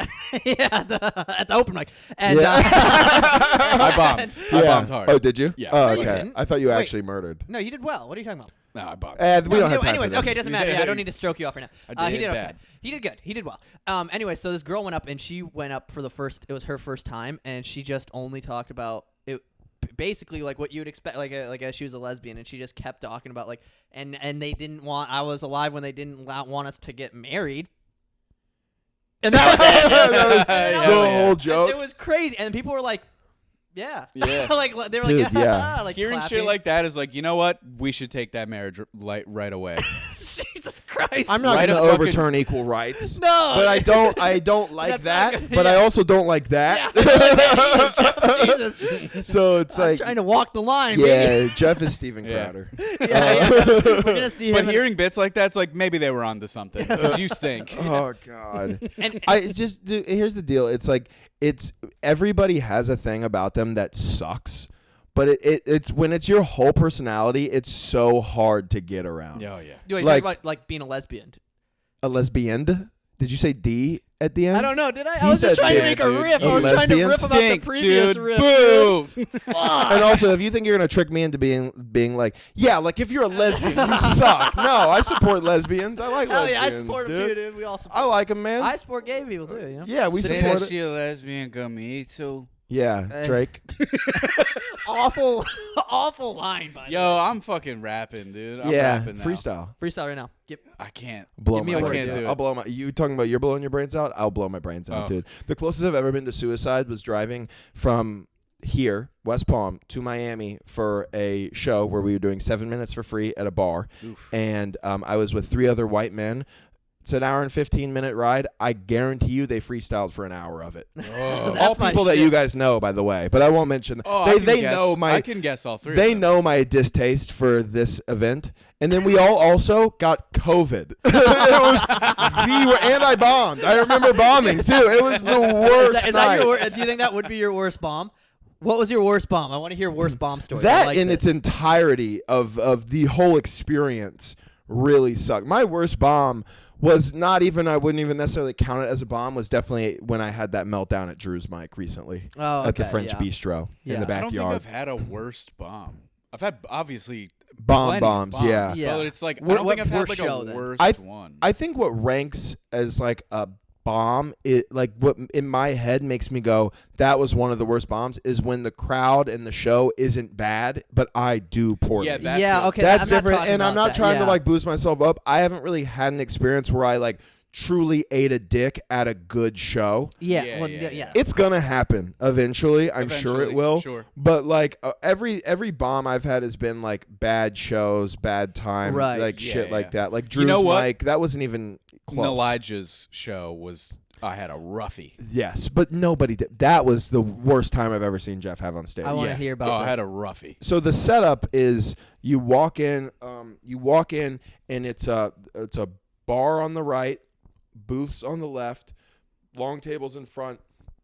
Speaker 3: yeah at the open mic and
Speaker 1: Yeah.
Speaker 2: I bombed. I bombed hard.
Speaker 1: Oh, did you?
Speaker 2: Yeah.
Speaker 1: Oh,
Speaker 3: No, you
Speaker 1: okay.
Speaker 3: didn't.
Speaker 1: I thought you
Speaker 3: Wait.
Speaker 1: actually murdered.
Speaker 3: no, you did well. What are you talking about?
Speaker 2: No, I bombed.
Speaker 1: We don't have time
Speaker 3: Anyways,
Speaker 1: for this.
Speaker 3: okay, it doesn't matter. Yeah, I don't need to stroke you off right now.
Speaker 2: I
Speaker 3: He
Speaker 2: did
Speaker 3: did okay.
Speaker 2: bad.
Speaker 3: He did good. He did well. Anyway, so this girl went up and she went up for it was her first time, and she just only talked about it. Basically, like what you'd expect, like she was a lesbian, and she just kept talking about like, and they didn't want. I was alive when they didn't want us to get married. And that was it.
Speaker 1: That was
Speaker 3: And I
Speaker 1: the
Speaker 3: was-
Speaker 1: whole joke.
Speaker 3: It was crazy, and people were like, "Yeah,
Speaker 2: Yeah.
Speaker 3: like they were
Speaker 1: Dude,
Speaker 3: like,
Speaker 1: yeah.
Speaker 3: like
Speaker 2: Hearing
Speaker 3: clapping.
Speaker 2: shit like that is like, you know what? We should take that marriage right away.
Speaker 3: Jesus Christ!
Speaker 1: I'm not
Speaker 2: Write
Speaker 1: going
Speaker 2: a
Speaker 1: to
Speaker 2: fucking-
Speaker 1: overturn equal rights.
Speaker 3: no,
Speaker 1: But I don't like
Speaker 3: That's not
Speaker 1: that.
Speaker 3: good,
Speaker 1: But I
Speaker 3: yeah.
Speaker 1: also don't like that.
Speaker 3: Jesus.
Speaker 1: So it's
Speaker 3: I'm
Speaker 1: like,
Speaker 3: trying to walk the line. baby.
Speaker 1: yeah, Jeff is Steven
Speaker 2: Yeah.
Speaker 1: Crowder.
Speaker 3: yeah. We're gonna see him.
Speaker 2: But hearing bits like that, it's like maybe they were onto something because you stink.
Speaker 1: Oh God.
Speaker 3: and
Speaker 1: Here's the deal. It's like everybody has a thing about them that sucks, but it's when it's your whole personality, it's so hard to get around.
Speaker 2: Oh yeah.
Speaker 3: do I
Speaker 1: like-
Speaker 3: talk about like being a lesbian?
Speaker 1: A lesbian? Did you say D at the end?
Speaker 3: I don't know. Did I?
Speaker 1: He
Speaker 3: I was just
Speaker 1: said
Speaker 3: trying to
Speaker 2: yeah,
Speaker 3: make a
Speaker 2: dude.
Speaker 3: riff.
Speaker 1: A
Speaker 3: I was trying to
Speaker 1: lesbian?
Speaker 3: rip about the
Speaker 2: Stink,
Speaker 3: previous
Speaker 2: dude.
Speaker 3: riff.
Speaker 2: Boo.
Speaker 1: And also, if you think you're gonna trick me into being like, yeah, like if you're a lesbian, you suck. No, I support lesbians. I like
Speaker 3: Hell yeah, I
Speaker 1: lesbians,
Speaker 3: support
Speaker 1: dude.
Speaker 3: him too, dude. We all support.
Speaker 1: I like them, man.
Speaker 3: I support gay people too. You know.
Speaker 1: Yeah, we
Speaker 2: Say
Speaker 1: support
Speaker 2: that
Speaker 1: it.
Speaker 2: she a lesbian, got me too.
Speaker 1: Yeah, Drake.
Speaker 3: Awful, awful line, by the
Speaker 2: Yo,
Speaker 3: way.
Speaker 2: I'm fucking rapping, dude. I'm
Speaker 1: Yeah,
Speaker 2: rapping now.
Speaker 1: freestyle.
Speaker 3: Freestyle right now.
Speaker 2: I can't.
Speaker 1: Blow
Speaker 3: Give me
Speaker 1: my
Speaker 3: a word,
Speaker 1: brains
Speaker 2: dude.
Speaker 1: out.
Speaker 2: do it.
Speaker 1: I'll blow my. You talking about you're blowing your brains out? I'll blow my brains out,
Speaker 2: Oh.
Speaker 1: dude. The closest I've ever been to suicide was driving from here, West Palm, to Miami for a show where we were doing 7 minutes for free at a bar,
Speaker 2: Oof.
Speaker 1: and I was with 3 other white men. It's an hour and 15-minute ride. I guarantee you they freestyled for an hour of it.
Speaker 2: Oh.
Speaker 3: That's
Speaker 1: All
Speaker 3: my
Speaker 1: people that
Speaker 3: shit.
Speaker 1: you guys know, by the way, but I won't mention.
Speaker 2: Oh, I can
Speaker 1: they
Speaker 2: guess.
Speaker 1: know my.
Speaker 2: I can guess all three.
Speaker 1: They
Speaker 2: of them.
Speaker 1: know my distaste for this event, and then we all also got COVID. It was and I bombed. I remember bombing too. It was the worst
Speaker 3: Is
Speaker 1: night.
Speaker 3: that your? Do you think that would be your worst bomb? What was your worst bomb? I want to hear worst bomb stories. I
Speaker 1: That
Speaker 3: like
Speaker 1: in
Speaker 3: this.
Speaker 1: its entirety of the whole experience really sucked. My worst bomb was not even. I wouldn't even necessarily count it as a bomb. Was definitely when I had that meltdown at Drew's mic recently
Speaker 3: Oh,
Speaker 1: at the
Speaker 3: okay,
Speaker 1: French
Speaker 3: yeah.
Speaker 1: Bistro
Speaker 3: Yeah.
Speaker 1: in the
Speaker 2: I don't think
Speaker 1: backyard.
Speaker 2: I've had a worst bomb. I've had obviously
Speaker 1: Bomb
Speaker 2: plenty of
Speaker 1: bombs, yeah.
Speaker 3: Yeah.
Speaker 2: But it's like I
Speaker 3: What-
Speaker 2: don't think I've had
Speaker 3: worst
Speaker 2: like
Speaker 3: show,
Speaker 2: a
Speaker 3: then?
Speaker 2: worst one.
Speaker 1: I think what ranks as like a bomb, it like what in my head makes me go, that was one of the worst bombs, is when the crowd and the show isn't bad, but I do poorly.
Speaker 2: Yeah, that
Speaker 3: Yeah,
Speaker 2: feels-
Speaker 3: okay.
Speaker 1: That's
Speaker 3: I'm not
Speaker 1: different,
Speaker 3: talking
Speaker 1: and I'm
Speaker 3: about
Speaker 1: not
Speaker 3: that,
Speaker 1: trying to
Speaker 3: yeah.
Speaker 1: like boost myself up. I haven't really had an experience where I like truly ate a dick at a good show.
Speaker 3: Yeah,
Speaker 2: Yeah,
Speaker 3: well,
Speaker 2: yeah,
Speaker 3: yeah.
Speaker 2: yeah.
Speaker 1: It's gonna happen eventually. I'm sure it
Speaker 2: Eventually,
Speaker 1: will.
Speaker 2: sure.
Speaker 1: But like every bomb I've had has been like bad shows, bad time,
Speaker 3: Right.
Speaker 1: like
Speaker 2: Yeah,
Speaker 1: shit
Speaker 2: yeah.
Speaker 1: like that. Like
Speaker 2: You
Speaker 1: Drew's
Speaker 2: know what?
Speaker 1: mic, that wasn't even close.
Speaker 2: Elijah's show was. I had a roughie.
Speaker 1: Yes, but nobody did. That was the worst time I've ever seen Jeff have on stage.
Speaker 3: I want to hear about
Speaker 2: Oh,
Speaker 3: this.
Speaker 2: I had a roughie.
Speaker 1: So the setup is you walk in, and it's a bar on the right, booths on the left, long tables in front.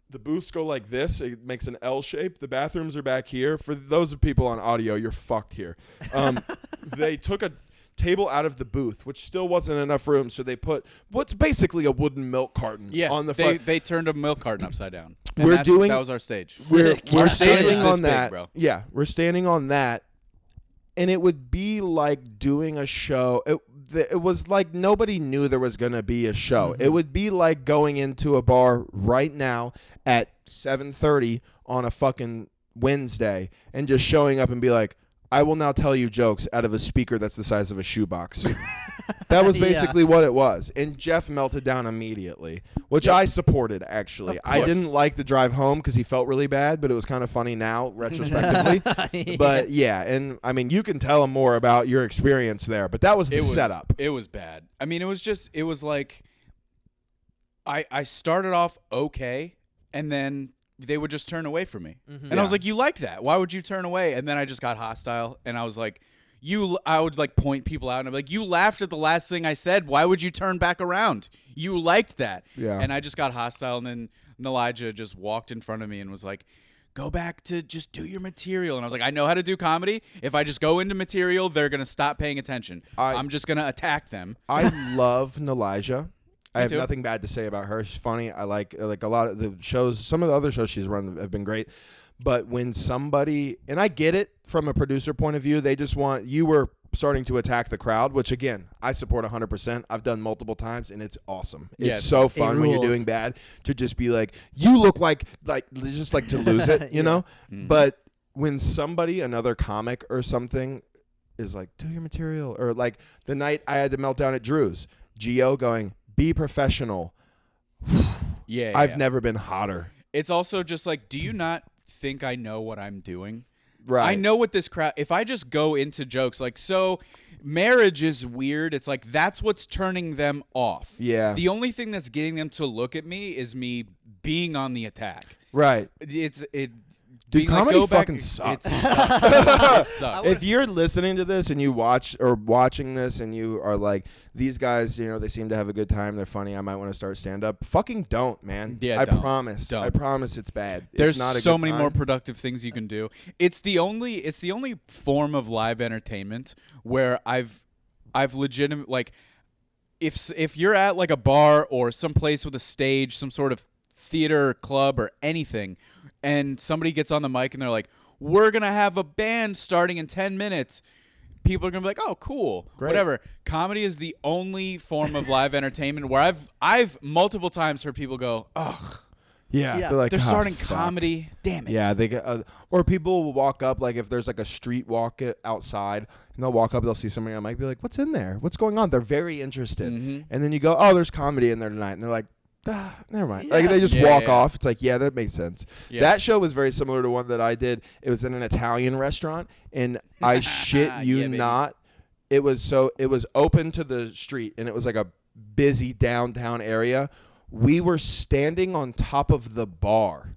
Speaker 1: The booths go like this. It makes an L shape. The bathrooms are back here. For those of people on audio, you're fucked here. They took a table out of the booth, which still wasn't enough room, so they put what's basically a wooden milk carton on the front.
Speaker 2: They turned a milk carton upside down. And
Speaker 1: We're
Speaker 2: that
Speaker 1: doing-
Speaker 2: was our stage.
Speaker 1: We're
Speaker 3: Sick. Our
Speaker 2: stage was
Speaker 1: standing
Speaker 2: this
Speaker 1: on
Speaker 2: big,
Speaker 1: that.
Speaker 2: bro.
Speaker 1: Yeah, we're standing on that, and it would be like doing a show. It was like nobody knew there was going to be a show.
Speaker 3: Mm-hmm.
Speaker 1: It would be like going into a bar right now at 7:30 on a fucking Wednesday and just showing up and be like, I will now tell you jokes out of a speaker that's the size of a shoebox. That was
Speaker 3: Yeah.
Speaker 1: basically what it was. And Jeff melted down immediately, which I supported, actually.
Speaker 3: Of
Speaker 1: I
Speaker 3: course.
Speaker 1: didn't like the drive home because he felt really bad, but it was kind of funny now, retrospectively. But yeah, and I mean, you can tell him more about your experience there, but that was the setup.
Speaker 2: It was bad. I mean, it was like I started off okay, and then they would just turn away from me. And I was like, you liked that. Why would you turn away? And then I just got hostile, and I was like, I would like point people out, and I'm like, you laughed at the last thing I said. Why would you turn back around? You liked that.
Speaker 1: Yeah.
Speaker 2: And I just got hostile, and then Elijah just walked in front of me and was like, go back to just do your material. And I was like, I know how to do comedy. If I just go into material, they're going to stop paying attention. I'm just going to attack them.
Speaker 1: I love Elijah. I have
Speaker 2: too.
Speaker 1: nothing bad to say about her. She's funny. I like a lot of the shows. Some of the other shows she's run have been great. But when somebody, and I get it from a producer point of view, they just want, you were starting to attack the crowd, which again, I support 100%. I've done multiple times, and it's awesome.
Speaker 2: Yeah,
Speaker 1: it's so fun when you're
Speaker 3: rules.
Speaker 1: doing bad to just be like, you look like just like to lose it, you know? But when somebody, another comic or something, is like, do your material, or like the night I had to melt down at Drew's, Gio going, be professional. I've never been hotter.
Speaker 2: It's also just like, do you not think I know what I'm doing?
Speaker 1: Right.
Speaker 2: I know what this crowd, if I just go into jokes like, so marriage is weird, it's like that's what's turning them off.
Speaker 1: Yeah.
Speaker 2: The only thing that's getting them to look at me is me being on the attack.
Speaker 1: Right.
Speaker 2: Dude,
Speaker 1: comedy fucking sucks.
Speaker 2: It sucks. It sucks.
Speaker 1: If you're listening to this and you watching this and you are like, these guys, they seem to have a good time, they're funny, I might want to start stand up. Fucking don't, man.
Speaker 2: Yeah,
Speaker 1: I
Speaker 2: don't.
Speaker 1: promise.
Speaker 2: Don't.
Speaker 1: I promise it's bad.
Speaker 2: There's
Speaker 1: it's not a
Speaker 2: so
Speaker 1: good
Speaker 2: many
Speaker 1: time.
Speaker 2: more productive things you can do. It's the only form of live entertainment where I've legitimate, like, if you're at like a bar or some place with a stage, some sort of theater club or anything, and somebody gets on the mic and they're like, we're going to have a band starting in 10 minutes. People are going to be like, oh, cool,
Speaker 1: Great.
Speaker 2: whatever. Comedy is the only form of live entertainment where I've multiple times heard people go, ugh,
Speaker 1: Yeah.
Speaker 3: Yeah.
Speaker 1: I feel like,
Speaker 2: they're
Speaker 1: "Oh,
Speaker 2: starting
Speaker 1: fuck."
Speaker 2: comedy. Damn it.
Speaker 1: Yeah, they get, or people will walk up, like if there's like a street walk outside, and they'll walk up, they'll see somebody on mic, be like, what's in there? What's going on? They're very interested.
Speaker 2: Mhm.
Speaker 1: And then you go, oh, there's comedy in there tonight. And they're like, never mind. Like they just
Speaker 2: Yeah,
Speaker 1: walk
Speaker 2: yeah.
Speaker 1: off. It's like, yeah, that makes sense.
Speaker 2: Yeah.
Speaker 1: That show was very similar to one that I did. It was in an Italian restaurant, and I shit you
Speaker 2: Yeah, baby.
Speaker 1: not. It was open to the street, and it was like a busy downtown area. We were standing on top of the bar,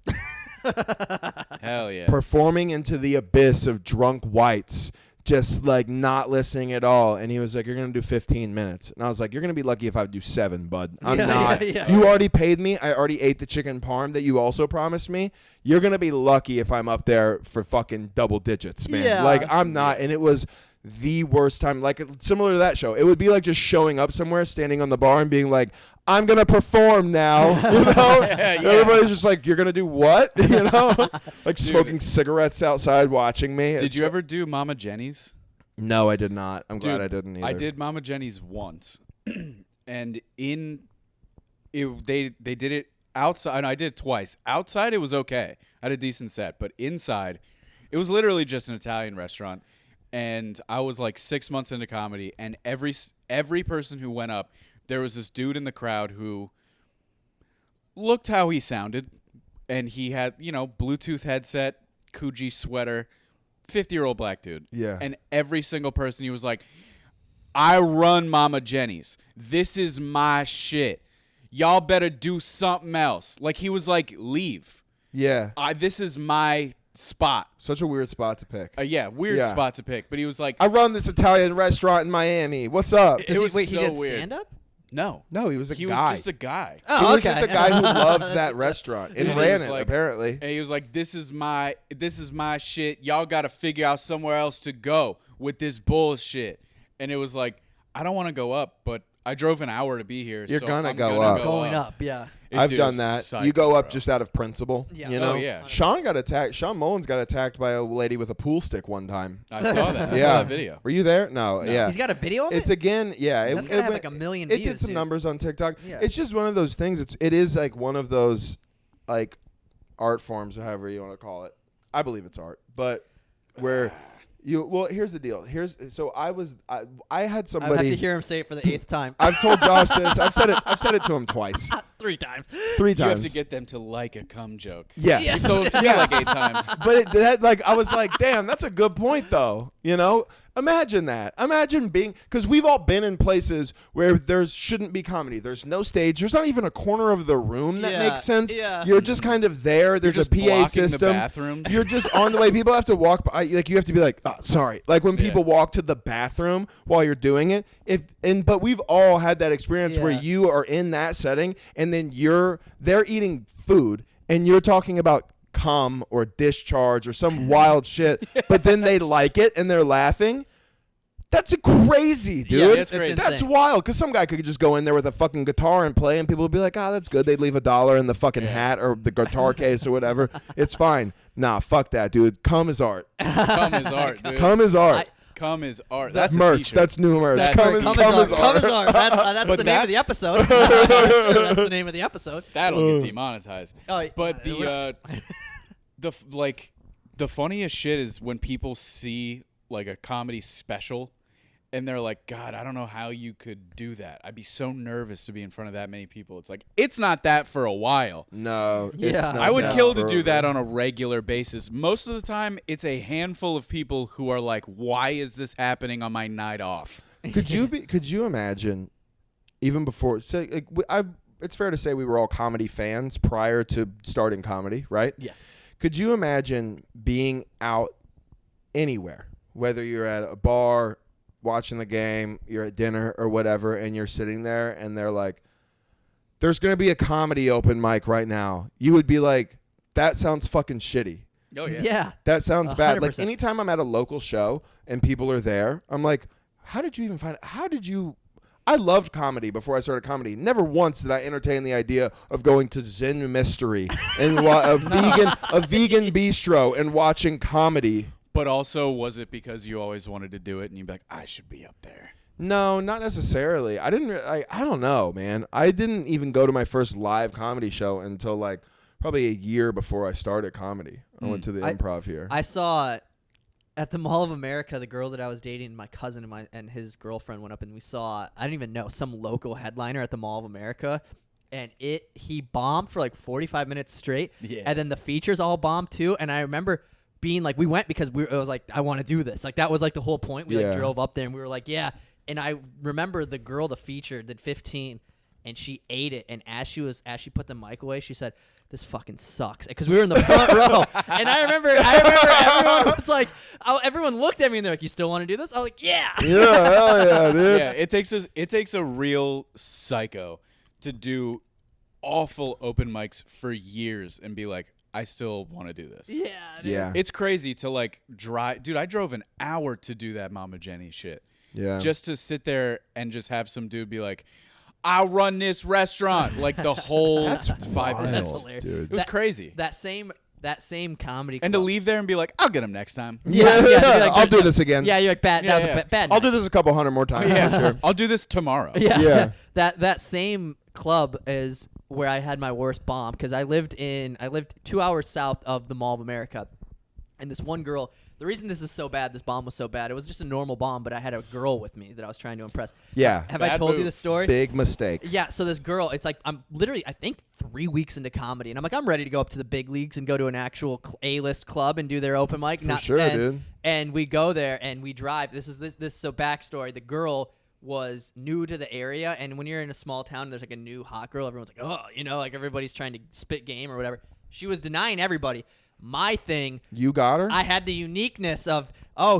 Speaker 2: Hell yeah.
Speaker 1: performing into the abyss of drunk whites, just like not listening at all. And he was like, you're going to do 15 minutes. And I was like, you're going to be lucky if I do 7, bud. I'm
Speaker 3: Yeah,
Speaker 1: not.
Speaker 3: yeah.
Speaker 1: You already paid me. I already ate the chicken parm that you also promised me. You're going to be lucky if I'm up there for fucking double digits, man.
Speaker 3: Yeah.
Speaker 1: Like, I'm not. And it was the worst time, like similar to that show. It would be like just showing up somewhere, standing on the bar and being like, I'm going to perform now. You know?
Speaker 2: Yeah.
Speaker 1: Everybody's just like, you're going to do what? You know? Like smoking cigarettes outside watching me.
Speaker 2: Did you ever do Mama Jenny's?
Speaker 1: No, I did not. I'm glad
Speaker 2: Dude,
Speaker 1: I didn't either.
Speaker 2: I did Mama Jenny's once, and they did it outside. And I did it twice. Outside, it was okay. I had a decent set, but inside, it was literally just an Italian restaurant. And I was like 6 months into comedy, and every person who went up, there was this dude in the crowd who looked how he sounded, and he had Bluetooth headset, Coogee sweater. 50-year-old black dude.
Speaker 1: Yeah.
Speaker 2: And every single person, he was like, I run Mama Jenny's. This is my shit. Y'all better do something else. Like, he was like, leave.
Speaker 1: Yeah.
Speaker 2: This is my spot.
Speaker 1: Such a weird spot to pick.
Speaker 2: Weird
Speaker 1: Yeah.
Speaker 2: spot to pick. But he was like,
Speaker 1: I run this Italian restaurant in Miami. What's up?
Speaker 2: It was
Speaker 3: Wait,
Speaker 2: so
Speaker 3: he did
Speaker 2: weird.
Speaker 3: stand up?
Speaker 2: No.
Speaker 1: No, he was a
Speaker 2: He
Speaker 1: guy.
Speaker 2: was just a guy.
Speaker 1: He
Speaker 3: Oh,
Speaker 1: was just a guy who loved that restaurant and
Speaker 2: And he
Speaker 1: ran
Speaker 2: was
Speaker 1: it,
Speaker 2: like-
Speaker 1: apparently.
Speaker 2: And he was like, this is my shit. Y'all got to figure out somewhere else to go with this bullshit. And it was like, I don't want to go up, but I drove an hour to be here.
Speaker 1: You're
Speaker 2: so
Speaker 1: gonna
Speaker 2: I'm
Speaker 1: go
Speaker 2: gonna
Speaker 1: up.
Speaker 2: Go
Speaker 3: Going up, yeah.
Speaker 1: I've
Speaker 2: Dude,
Speaker 1: done that.
Speaker 2: psycho,
Speaker 1: You go up
Speaker 2: bro.
Speaker 1: just out of principle.
Speaker 3: Yeah.
Speaker 1: You
Speaker 3: Oh,
Speaker 1: know?
Speaker 2: yeah.
Speaker 1: Sean got attacked. Sean Mullins got attacked by a lady with a pool stick one time.
Speaker 2: I saw that. I
Speaker 1: yeah.
Speaker 2: saw that video.
Speaker 1: Were you there? No. Yeah.
Speaker 3: He's got a video of
Speaker 1: It's
Speaker 3: it?
Speaker 1: again, yeah.
Speaker 3: That's gotta have like a million
Speaker 1: It did
Speaker 3: views,
Speaker 1: some
Speaker 3: dude.
Speaker 1: numbers on TikTok.
Speaker 3: Yeah.
Speaker 1: It's just one of those things. It is like one of those like art forms, or however you want to call it. I believe it's art, but where Well, here's the deal. I had
Speaker 3: I have
Speaker 1: somebody.
Speaker 3: to hear him say it for the 8th time.
Speaker 1: I've told Josh this. I've said it to him twice.
Speaker 3: 3 times.
Speaker 1: 3
Speaker 2: You
Speaker 1: times.
Speaker 2: have to get them to like a cum joke.
Speaker 1: Yes.
Speaker 3: Yes.
Speaker 2: You told it to me like 8 times.
Speaker 1: But I was like, damn, that's a good point, though. You know, imagine that. Imagine because we've all been in places where there shouldn't be comedy. There's no stage. There's not even a corner of the room that
Speaker 3: Yeah,
Speaker 1: makes sense.
Speaker 3: yeah.
Speaker 1: You're just kind of there. There's
Speaker 2: just
Speaker 1: a PA
Speaker 2: blocking the
Speaker 1: system.
Speaker 2: bathrooms.
Speaker 1: You're just on the way. People have to walk by. Like you have to be like, oh, sorry. Like when people walk to the bathroom while you're doing it. But we've all had that experience where
Speaker 3: Yeah.
Speaker 1: you are in that setting and then they're eating food and you're talking about cum or discharge or some wild shit, but then they like it and they're laughing. That's crazy, dude.
Speaker 2: Yeah, it's crazy.
Speaker 1: That's
Speaker 3: insane.
Speaker 1: wild. Because some guy could just go in there with a fucking guitar and play, and people would be like, "Ah, that's good." They'd leave $1 in the fucking hat or the guitar case or whatever. It's fine. Nah, fuck that, dude. Cum is art.
Speaker 2: Cum is art, dude.
Speaker 1: Cum is art.
Speaker 2: Cum is art. That's the
Speaker 1: merch.
Speaker 2: t-shirt.
Speaker 1: That's new merch.
Speaker 2: That's
Speaker 1: Cum
Speaker 2: right.
Speaker 1: is art.
Speaker 3: Cum is art. That's
Speaker 2: But
Speaker 3: the name of the
Speaker 2: that's-
Speaker 3: episode. That's the name of the episode.
Speaker 2: That'll get demonetized.
Speaker 3: Oh,
Speaker 2: But the funniest shit is when people see like a comedy special and they're like, God, I don't know how you could do that. I'd be so nervous to be in front of that many people. It's like, it's not that for a while.
Speaker 1: No.
Speaker 3: Yeah.
Speaker 1: It's not
Speaker 2: I would
Speaker 1: that
Speaker 2: kill to
Speaker 1: for-
Speaker 2: do that on a regular basis. Most of the time, it's a handful of people who are like, why is this happening on my night off?
Speaker 1: Could you imagine, even before, say, like, it's fair to say we were all comedy fans prior to starting comedy, right?
Speaker 3: Yeah.
Speaker 1: Could you imagine being out anywhere, whether you're at a bar, watching the game, you're at dinner or whatever, and you're sitting there and they're like, there's going to be a comedy open mic right now. You would be like, that sounds fucking shitty.
Speaker 2: Oh,
Speaker 3: Yeah.
Speaker 1: That sounds bad. Like
Speaker 3: 100%.
Speaker 1: anytime I'm at a local show and people are there, I'm like, how did you even find it? I loved comedy before I started comedy. Never once did I entertain the idea of going to Zen Mystery and a vegan bistro and watching comedy.
Speaker 2: But also, was it because you always wanted to do it and you'd be like, I should be up there?
Speaker 1: No, not necessarily. I don't know, man. I didn't even go to my first live comedy show until like probably a year before I started comedy. I went to the improv here.
Speaker 3: I saw at the Mall of America, the girl that I was dating, my cousin and his girlfriend went up, and we saw, I don't even know, some local headliner at the Mall of America, and he bombed for like 45 minutes straight, and then the features all bombed too, and I remember being like, we went because it was like, I want to do this. Like that was like the whole point. We like drove up there and we were like, yeah. And I remember the girl, the feature, did 15, and she ate it, and as she put the mic away, she said, this fucking sucks, because we were in the front row, and I remember everyone was like, everyone looked at me and they're like, you still want to do this? I was like, yeah.
Speaker 1: Yeah, hell yeah, dude.
Speaker 2: Yeah, it takes a real psycho to do awful open mics for years and be like, I still want to do this.
Speaker 3: Yeah. Dude.
Speaker 1: Yeah.
Speaker 2: It's crazy to like drive. Dude, I drove an hour to do that Mama Jenny shit.
Speaker 1: Yeah.
Speaker 2: Just to sit there and just have some dude be like, I'll run this restaurant. Like the whole
Speaker 1: That's
Speaker 2: 5
Speaker 1: wild,
Speaker 2: minutes.
Speaker 3: That's hilarious.
Speaker 1: dude.
Speaker 2: It was crazy.
Speaker 3: That same comedy
Speaker 2: And to
Speaker 3: club.
Speaker 2: leave there and be like, I'll get him next time.
Speaker 3: Yeah, to be like,
Speaker 1: I'll do this again.
Speaker 3: Yeah, you're like, bad.
Speaker 2: Yeah,
Speaker 3: That was
Speaker 2: yeah.
Speaker 3: a bad
Speaker 1: I'll
Speaker 3: night.
Speaker 1: do this a couple hundred more times.
Speaker 2: Yeah,
Speaker 1: for sure.
Speaker 2: I'll do this tomorrow.
Speaker 3: Yeah.
Speaker 1: Yeah.
Speaker 3: That same club is where I had my worst bomb, because I lived 2 hours south of the Mall of America, and this one girl. The reason this is so bad, this bomb was so bad, it was just a normal bomb, but I had a girl with me that I was trying to impress.
Speaker 1: Yeah.
Speaker 3: Have I
Speaker 2: Bad
Speaker 3: told you
Speaker 2: move.
Speaker 3: this story?
Speaker 1: Big mistake.
Speaker 3: Yeah, so this girl, it's like I'm literally, I think, 3 weeks into comedy, and I'm like, I'm ready to go up to the big leagues and go to an actual A-list club and do their open mic.
Speaker 1: For sure, dude.
Speaker 3: And we go there and we drive. This so backstory. The girl was new to the area, and when you're in a small town and there's like a new hot girl, everyone's like, oh, like everybody's trying to spit game or whatever. She was denying everybody. My thing,
Speaker 1: You got her?
Speaker 3: I had the uniqueness of,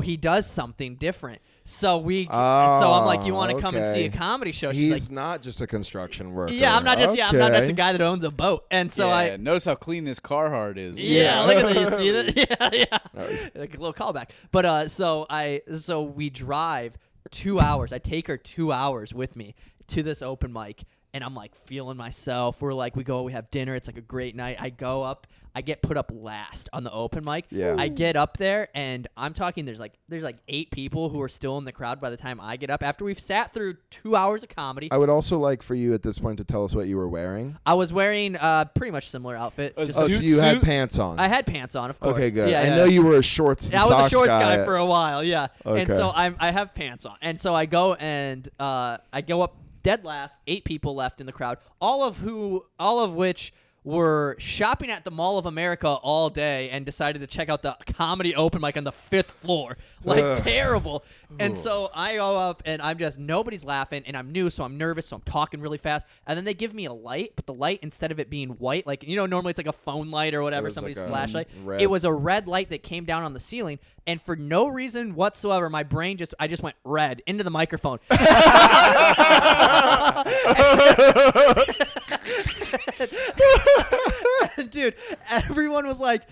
Speaker 3: he does something different. So I'm like, you want to come and see a comedy show? She's
Speaker 1: He's
Speaker 3: like,
Speaker 1: not just a construction worker.
Speaker 3: yeah, I'm not just
Speaker 1: Okay.
Speaker 3: a guy that owns a boat. And so
Speaker 2: Yeah, notice how clean this Carhartt is.
Speaker 3: yeah, look at this. See that? Yeah.
Speaker 1: Nice.
Speaker 3: Like a little callback. But so we drive 2 hours. I take her 2 hours with me to this open mic, and I'm like feeling myself. We have dinner. It's like a great night. I go up. I get put up last on the open mic.
Speaker 1: Yeah.
Speaker 3: I get up there, and I'm talking. There's like 8 people who are still in the crowd by the time I get up. After we've sat through 2 hours of comedy,
Speaker 1: I would also like for you at this point to tell us what you were wearing.
Speaker 3: I was wearing pretty much similar outfit.
Speaker 2: A
Speaker 3: Just
Speaker 1: Oh, so you had
Speaker 2: suit?
Speaker 1: pants on.
Speaker 3: I had pants on, of course.
Speaker 1: Okay, good.
Speaker 3: Yeah,
Speaker 1: I
Speaker 3: yeah.
Speaker 1: know you were a shorts and
Speaker 3: I was
Speaker 1: socks
Speaker 3: a shorts
Speaker 1: guy.
Speaker 3: guy for a while, yeah. And
Speaker 1: Okay.
Speaker 3: so I have pants on, and so I go and I go up dead last. 8 people left in the crowd, all of which were shopping at the Mall of America all day and decided to check out the comedy open mic on the 5th floor. Like, terrible. And so I go up, and I'm just, nobody's laughing, and I'm new, so I'm nervous, so I'm talking really fast. And then they give me a light, but the light, instead of it being white, like, normally it's like a phone light or whatever,
Speaker 1: was
Speaker 3: somebody's
Speaker 1: like a
Speaker 3: flashlight.
Speaker 1: red.
Speaker 3: It was a red light that came down on the ceiling, and for no reason whatsoever, my brain I just went red into the microphone. Dude, everyone was like,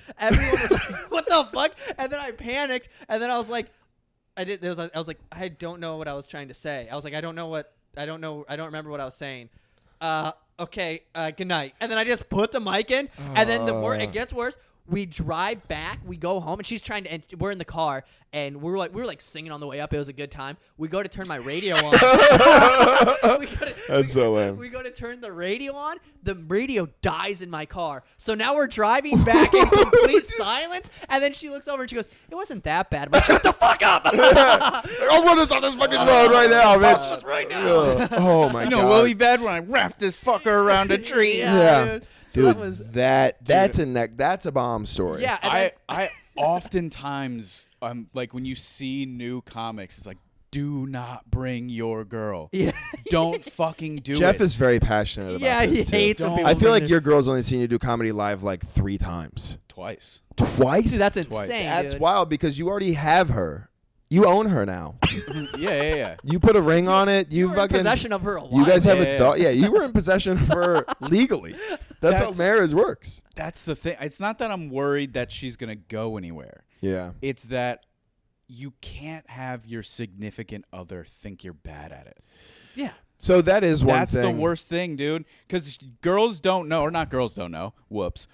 Speaker 3: what the fuck? And then I panicked, and then I was like, I don't know what I was trying to say. I was like, I don't remember what I was saying. Okay, good night. And then I just put the mic in, and then it gets worse. We drive back, we go home, and she's trying to, and we're in the car, and we were like singing on the way up. It was a good time. We go to turn my radio on.
Speaker 1: That's so lame.
Speaker 3: We go to turn the radio on. The radio dies in my car. So now we're driving back in complete silence, and then she looks over and she goes, "It wasn't that bad." I'm like, "Shut the fuck up!"
Speaker 1: I'll run us on this fucking road right now, bitch.
Speaker 3: right now.
Speaker 1: Oh my
Speaker 2: You
Speaker 1: god.
Speaker 2: know, will be bad when I wrap this fucker around a tree.
Speaker 1: Yeah.
Speaker 3: Dude. So
Speaker 1: Dude,
Speaker 3: that was,
Speaker 1: that's a bomb story.
Speaker 3: yeah. And then,
Speaker 2: I oftentimes, like when you see new comics, it's like, do not bring your girl.
Speaker 3: yeah.
Speaker 2: Don't fucking do
Speaker 1: Jeff
Speaker 2: it.
Speaker 1: is very passionate about
Speaker 3: Yeah,
Speaker 1: this
Speaker 3: he
Speaker 1: too.
Speaker 3: hates when
Speaker 2: Don't.
Speaker 3: people
Speaker 1: I feel
Speaker 3: bring
Speaker 1: like
Speaker 3: their-
Speaker 1: your girl's only seen you do comedy live like 3 times.
Speaker 2: Twice.
Speaker 1: Twice?
Speaker 3: Dude, that's
Speaker 2: Twice.
Speaker 3: insane.
Speaker 1: That's
Speaker 3: dude.
Speaker 1: wild because you already have her. You own her now.
Speaker 2: Yeah.
Speaker 1: You put a ring on it.
Speaker 3: You
Speaker 1: You
Speaker 3: were in
Speaker 1: fucking.
Speaker 3: possession of her a while.
Speaker 1: You guys have
Speaker 2: Yeah,
Speaker 1: a
Speaker 2: yeah.
Speaker 1: dog. Yeah, you were in possession of her legally. That's how
Speaker 2: That's-
Speaker 1: marriage works.
Speaker 2: That's the thing. It's not that I'm worried that she's going to go anywhere.
Speaker 1: Yeah.
Speaker 2: It's that you can't have your significant other think you're bad at it.
Speaker 3: Yeah.
Speaker 1: So that is one
Speaker 2: That's
Speaker 1: thing.
Speaker 2: the worst thing, dude. Because girls don't know, or not girls don't know. Whoops.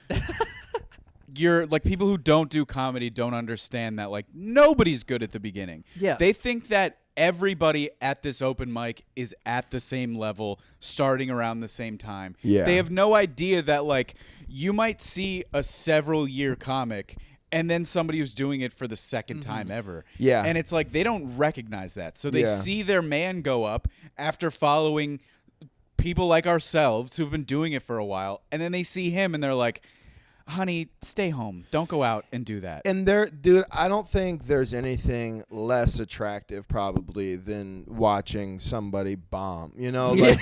Speaker 2: You're like, people who don't do comedy don't understand that, like, nobody's good at the beginning.
Speaker 3: Yeah.
Speaker 2: They think that everybody at this open mic is at the same level, starting around the same time.
Speaker 1: Yeah.
Speaker 2: They have no idea that, like, you might see a several-year comic and then somebody who's doing it for the second time ever.
Speaker 1: Yeah.
Speaker 2: And it's like they don't recognize that. So they
Speaker 1: Yeah.
Speaker 2: see their man go up after following people like ourselves who've been doing it for a while, and then they see him and they're like, honey, stay home. Don't go out and do that.
Speaker 1: And dude, I don't think there's anything less attractive probably than watching somebody bomb. You know, like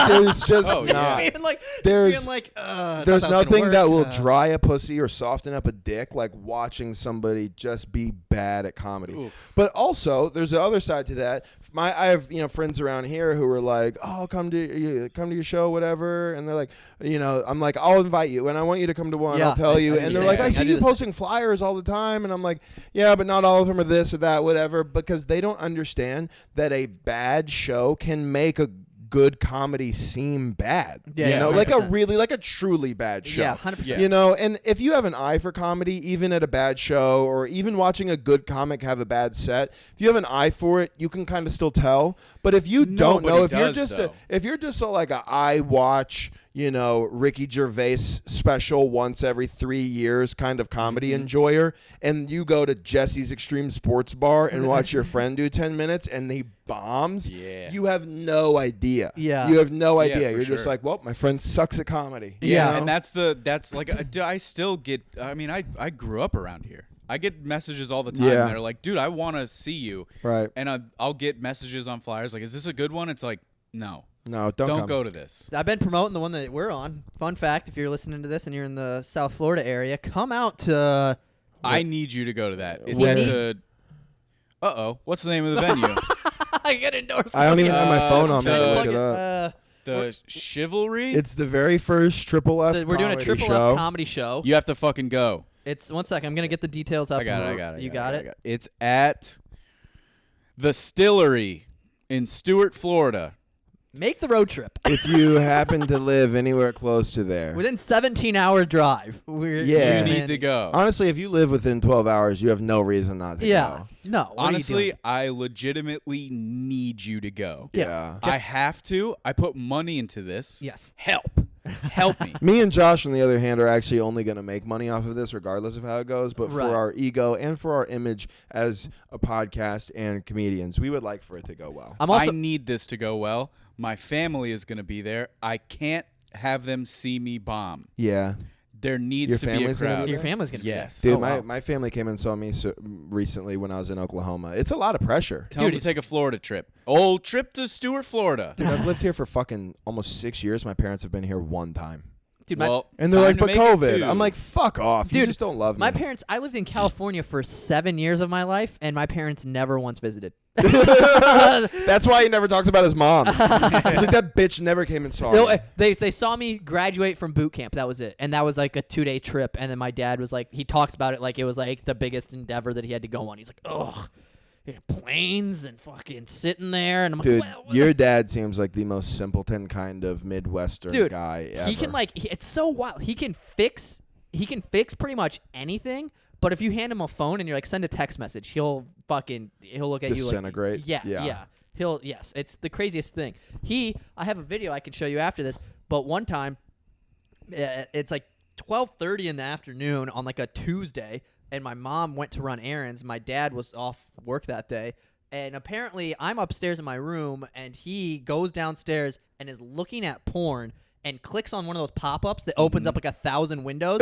Speaker 1: there's just
Speaker 2: Oh, yeah.
Speaker 1: not.
Speaker 3: Being like,
Speaker 1: There's-
Speaker 3: being like, I
Speaker 1: There's
Speaker 3: thought that was gonna
Speaker 1: nothing that will
Speaker 3: work.
Speaker 1: dry a pussy or soften up a dick like watching somebody just be bad at comedy.
Speaker 2: Oof.
Speaker 1: But also, there's the other side to that. I have friends around here who are like, "Oh, come to your show, whatever," and they're like, I'm like, "I'll invite you, and I want you to come to one.
Speaker 3: Yeah,
Speaker 1: I'll tell you."
Speaker 3: I do
Speaker 1: And
Speaker 3: the
Speaker 1: they're
Speaker 3: same
Speaker 1: like,
Speaker 3: thing.
Speaker 1: "I
Speaker 3: I
Speaker 1: see
Speaker 3: do
Speaker 1: you
Speaker 3: the same.
Speaker 1: posting flyers all the time," and I'm like, "Yeah, but not all of them are this or that, whatever," because they don't understand that a bad show can make a good comedy seem bad.
Speaker 3: Yeah,
Speaker 1: like
Speaker 3: 100%.
Speaker 1: like a truly bad show.
Speaker 3: Yeah, 100%.
Speaker 2: Yeah.
Speaker 1: And if you have an eye for comedy, even at a bad show or even watching a good comic have a bad set, if you have an eye for it, you can kind of still tell. But if you don't know,
Speaker 2: Nobody does, though.
Speaker 1: if you're just like a I watch, Ricky Gervais special once every 3 years kind of comedy enjoyer, and you go to Jesse's Extreme Sports Bar and watch your friend do 10 minutes and he bombs,
Speaker 2: Yeah.
Speaker 1: you have no idea.
Speaker 3: Yeah.
Speaker 1: You have no
Speaker 2: Yeah,
Speaker 1: idea.
Speaker 2: for
Speaker 1: You're just
Speaker 2: sure.
Speaker 1: like, well, my friend sucks at comedy.
Speaker 2: Yeah,
Speaker 1: You know?
Speaker 2: and that's like, I still get, I mean, I grew up around here. I get messages all the time.
Speaker 1: Yeah.
Speaker 2: They're like, dude, I want to see you.
Speaker 1: Right.
Speaker 2: And I'll get messages on flyers like, is this a good one? It's like, no,
Speaker 1: No,
Speaker 2: don't
Speaker 1: come.
Speaker 2: go to this.
Speaker 3: I've been promoting the one that we're on. Fun fact, if you're listening to this and you're in the South Florida area, come out to...
Speaker 2: I need you to go to that. It's
Speaker 1: Where?
Speaker 2: at the, what's the name of the venue?
Speaker 3: I get endorsed.
Speaker 1: I don't even have my phone on me to
Speaker 2: the-
Speaker 1: look it up.
Speaker 2: The Chivalry?
Speaker 1: It's the very first Triple F
Speaker 3: We're doing a
Speaker 1: comedy
Speaker 3: Triple
Speaker 1: show.
Speaker 3: F comedy show.
Speaker 2: You have to fucking go.
Speaker 3: It's 1 second. I'm gonna get the details up.
Speaker 2: I got it.
Speaker 3: You got it.
Speaker 2: It's at the Stillery in Stuart, Florida.
Speaker 3: make the road trip.
Speaker 1: If you happen to live anywhere close to there.
Speaker 3: Within 17-hour drive.
Speaker 1: Yeah.
Speaker 2: You need to go.
Speaker 1: Honestly, if you live within 12 hours, you have no reason not to go.
Speaker 3: No. What
Speaker 2: Honestly,
Speaker 3: are you doing?
Speaker 2: I legitimately need you to go.
Speaker 1: Yeah.
Speaker 2: I have to. I put money into this.
Speaker 3: Yes.
Speaker 2: Help me.
Speaker 1: Me and Josh, on the other hand, are actually only going to make money off of this regardless of how it goes. But
Speaker 3: Right.
Speaker 1: for our ego and for our image as a podcast and comedians, we would like for it to go well.
Speaker 2: I need this to go well. My family is going to be there. I can't have them see me bomb.
Speaker 1: Yeah.
Speaker 2: There needs
Speaker 1: Your
Speaker 2: to be a
Speaker 1: family's gonna
Speaker 2: crowd.
Speaker 1: be
Speaker 3: Your family's going to
Speaker 2: Yes.
Speaker 3: be there.
Speaker 1: Dude,
Speaker 3: Oh, wow.
Speaker 1: my family came and saw me recently when I was in Oklahoma. It's a lot of pressure.
Speaker 2: Tell them to take a Florida trip. Old trip to Stuart, Florida.
Speaker 1: Dude, I've lived here for fucking almost 6 years. My parents have been here one time.
Speaker 3: Dude,
Speaker 2: Well,
Speaker 1: And they're
Speaker 2: time
Speaker 1: like,
Speaker 2: to
Speaker 1: but
Speaker 2: make it
Speaker 1: COVID.
Speaker 2: two.
Speaker 1: I'm like, fuck off. You
Speaker 3: Dude,
Speaker 1: just don't love me.
Speaker 3: my parents, I lived in California for 7 years of my life, and my parents never once visited.
Speaker 1: That's why he never talks about his mom. He's like, that bitch never came and saw
Speaker 3: No,
Speaker 1: me.
Speaker 3: they saw me graduate from boot camp. That was it. And that was like a 2-day trip. And then my dad was like, he talks about it like it was like the biggest endeavor that he had to go on. He's like, ugh, planes and fucking sitting there. And I'm
Speaker 1: Dude,
Speaker 3: like, well,
Speaker 1: your dad seems like the most simpleton kind of Midwestern
Speaker 3: Dude,
Speaker 1: guy ever.
Speaker 3: he can like, it's so wild. He can fix pretty much anything. But if you hand him a phone and you're like, send a text message, he'll look at you like
Speaker 1: Disintegrate?
Speaker 3: Yeah.
Speaker 1: Yeah.
Speaker 3: Yes, it's the craziest thing. I have a video I can show you after this. But one time, it's like 12:30 in the afternoon on like a Tuesday, and my mom went to run errands. My dad was off work that day, and apparently I'm upstairs in my room, and he goes downstairs and is looking at porn. And clicks on one of those pop-ups that opens up like 1,000 windows,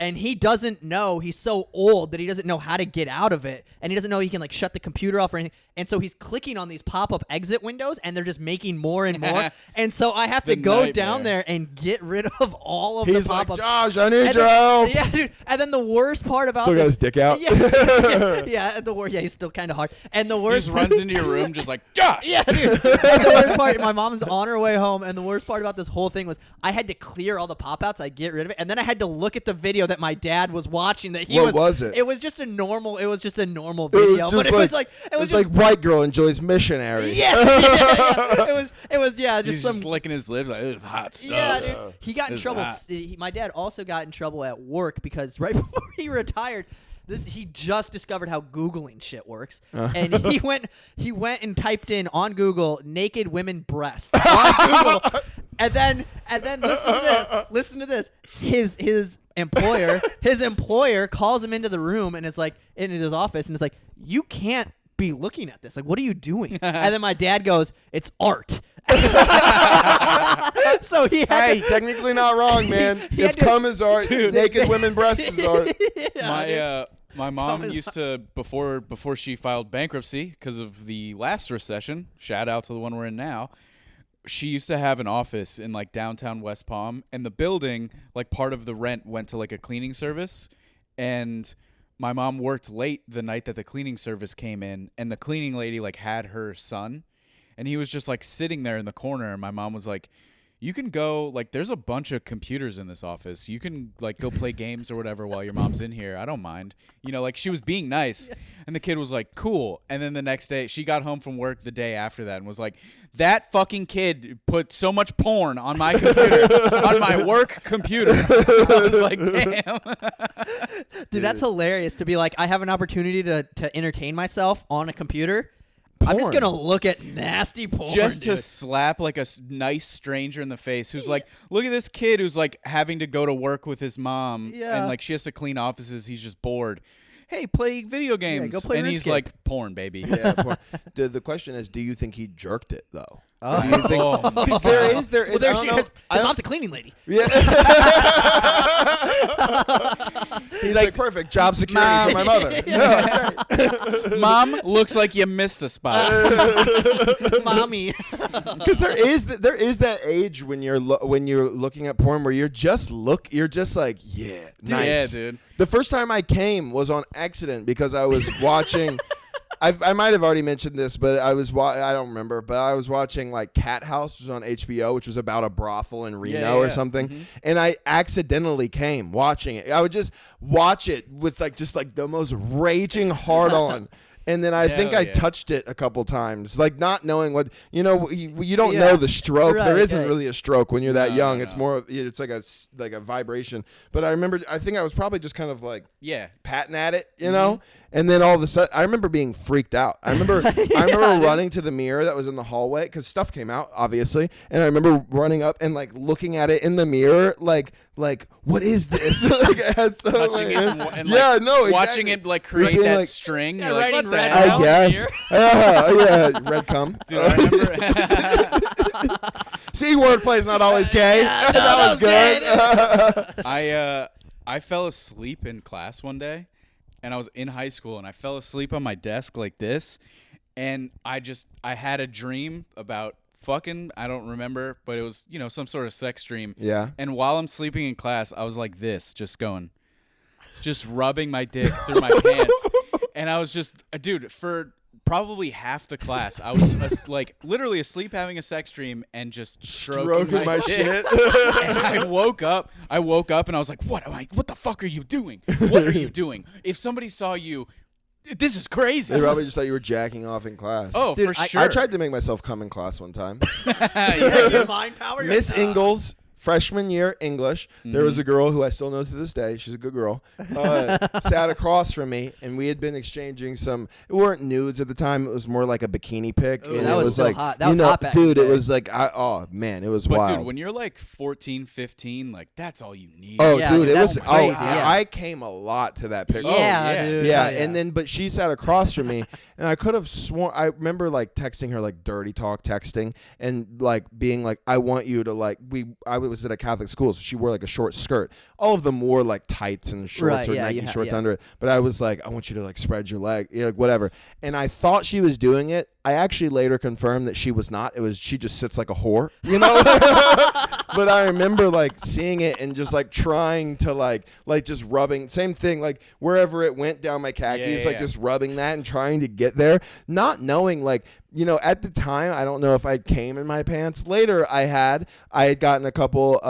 Speaker 3: and he doesn't know. He's so old that he doesn't know how to get out of it, and he doesn't know he can like shut the computer off or anything. And so he's clicking on these pop-up exit windows, and they're just making more and more. And so I have to go
Speaker 2: nightmare.
Speaker 3: down there and get rid of all of
Speaker 1: He's
Speaker 3: the
Speaker 1: like,
Speaker 3: pop-ups.
Speaker 1: Josh, I need
Speaker 3: And
Speaker 1: your
Speaker 3: then-
Speaker 1: help.
Speaker 3: Yeah, dude. And then the worst part about
Speaker 1: Still got
Speaker 3: this,
Speaker 1: his dick out.
Speaker 3: yeah, he's still kind of hard. And the
Speaker 2: He
Speaker 3: worst
Speaker 2: just runs into your room just like, Josh!
Speaker 3: Yeah, dude. And the worst part, my mom's on her way home, and the worst part about this whole thing was I had to clear all the pop-outs, I get rid of it, and then I had to look at the video that my dad was watching. That he
Speaker 1: What was it?
Speaker 3: It was just a normal. It was just a normal
Speaker 1: It was
Speaker 3: video,
Speaker 1: just
Speaker 3: but it was like
Speaker 1: it was like white girl enjoys missionary.
Speaker 3: yeah. It was just
Speaker 2: He's
Speaker 3: some
Speaker 2: just licking his lips like, "Ugh, hot stuff.
Speaker 3: yeah, dude. He got in
Speaker 2: It's
Speaker 3: trouble.
Speaker 2: hot.
Speaker 3: My dad also got in trouble at work because right before he retired, he just discovered how Googling shit works, and he went and typed in on Google naked women breasts on Google, and then listen to this. His employer calls him into the room and is like in his office and is like, you can't be looking at this. Like, what are you doing? And then my dad goes, it's art. So he had
Speaker 1: Hey, technically not wrong, man.
Speaker 3: He
Speaker 1: If
Speaker 3: had to-
Speaker 1: cum is art, naked women breasts is art.
Speaker 2: My mom
Speaker 3: Thomas-
Speaker 2: used to before she filed bankruptcy because of the last recession. Shout out to the one we're in now. She used to have an office in like downtown West Palm, and the building, like part of the rent went to like a cleaning service, and my mom worked late the night that the cleaning service came in, and the cleaning lady like had her son, and he was just like sitting there in the corner, and my mom was like, you can go, like, there's a bunch of computers in this office. You can, like, go play games or whatever while your mom's in here. I don't mind. You know, like, she was being nice. And the kid was like, cool. And then the next day, she got home from work the day after that and was like, that fucking kid put so much porn on my computer, on my work computer. I was like, damn.
Speaker 3: Dude, that's hilarious to be like, I have an opportunity to entertain myself on a computer. I'm just
Speaker 1: Porn.
Speaker 3: gonna look at nasty porn.
Speaker 2: Just to
Speaker 3: dude.
Speaker 2: slap like a nice stranger in the face who's like, look at this kid who's like having to go to work with his mom
Speaker 3: Yeah.
Speaker 2: and like she has to clean offices. He's just bored. Hey, play video games.
Speaker 3: go play
Speaker 2: and he's
Speaker 3: RuneScape.
Speaker 2: like, porn, baby.
Speaker 1: Yeah, porn. The question is, do you think he jerked it though?
Speaker 3: Oh.
Speaker 1: Do you think?
Speaker 2: Oh, my
Speaker 1: Because there is.
Speaker 3: Well, there
Speaker 1: I
Speaker 3: she
Speaker 1: don't
Speaker 3: is.
Speaker 1: know.
Speaker 3: His mom's a cleaning lady.
Speaker 1: Yeah. He's like, perfect job security for my mother. Yeah,
Speaker 2: Mom, looks like you missed a spot.
Speaker 3: Mommy.
Speaker 1: because there is that age when you're looking at porn where you're just like, yeah, nice.
Speaker 2: Yeah, dude.
Speaker 1: The first time I came was on accident because I was watching. I might have already mentioned this, but I don't remember. But I was watching like Cat House, which was on HBO, which was about a brothel in Reno or something.
Speaker 2: Mm-hmm.
Speaker 1: And I accidentally came watching it. I would just watch it with like just like the most raging hard on. And then I think I touched it a couple times, like not knowing what, you don't know the stroke. There isn't really a stroke when you're that young. It's more, it's like a vibration. But I think I was probably just kind of like patting at it, you know? And then all of a sudden, I remember being freaked out. I remember running to the mirror that was in the hallway because stuff came out, obviously. And I remember running up and like looking at it in the mirror, like what is this? Like, I had so
Speaker 2: touching it and
Speaker 1: exactly.
Speaker 2: watching it like create that
Speaker 1: like,
Speaker 2: string. You're like, what the
Speaker 3: red
Speaker 2: hell?
Speaker 1: I guess. Yeah, red cum.
Speaker 2: Dude, I remember.
Speaker 1: See, wordplay's not always gay. That was good.
Speaker 2: I fell asleep in class one day, and I was in high school, and I fell asleep on my desk like this, and I had a dream about fucking, I don't remember, but it was, some sort of sex dream.
Speaker 1: Yeah.
Speaker 2: And while I'm sleeping in class, I was like this, just rubbing my dick through my pants. And I was just, dude, for probably half the class, I was like literally asleep having a sex dream and just stroking my dick.
Speaker 1: shit.
Speaker 2: And I woke up and I was like, what the fuck are you doing? What are you doing? If somebody saw you, this is crazy.
Speaker 1: They probably just thought you were jacking off in class.
Speaker 2: Oh,
Speaker 3: dude,
Speaker 2: for sure.
Speaker 1: I tried to make myself come in class one time.
Speaker 3: Your mind power.
Speaker 1: Miss Ingalls, freshman year English. There was a girl who I still know to this day. She's a good girl. Sat across from me, and we had been exchanging some. It weren't nudes at the time. It was more like a bikini pic.
Speaker 3: Ooh,
Speaker 1: and
Speaker 3: that
Speaker 1: it
Speaker 3: was so
Speaker 1: like,
Speaker 3: hot. That was hot back
Speaker 1: dude.
Speaker 3: in the
Speaker 1: It
Speaker 3: day.
Speaker 1: was like, oh man, it was
Speaker 2: But
Speaker 1: wild.
Speaker 2: dude, when you're like 14, 15, like that's all you need.
Speaker 1: Oh,
Speaker 3: Yeah,
Speaker 1: dude,
Speaker 3: dude,
Speaker 1: it
Speaker 3: that's
Speaker 1: was.
Speaker 3: crazy,
Speaker 1: Oh,
Speaker 3: yeah.
Speaker 1: I came a lot to that picture.
Speaker 2: yeah.
Speaker 3: Dude.
Speaker 1: Yeah, and then but she sat across from me, and I could have sworn I remember like texting her like dirty talk texting, and like being like, I want you to like I was at a Catholic school, so she wore like a short skirt. All of them wore like tights and shorts or Nike shorts under it, but I was like, I want you to like spread your leg, like whatever. And I thought she was doing it. I actually later confirmed that she was not. It was she just sits like a whore, you know. But I remember like seeing it and just like trying to like just rubbing, same thing, like wherever it went down my khakis, just rubbing that and trying to get there, not knowing like, at the time, I don't know if I came in my pants. Later, I had gotten a couple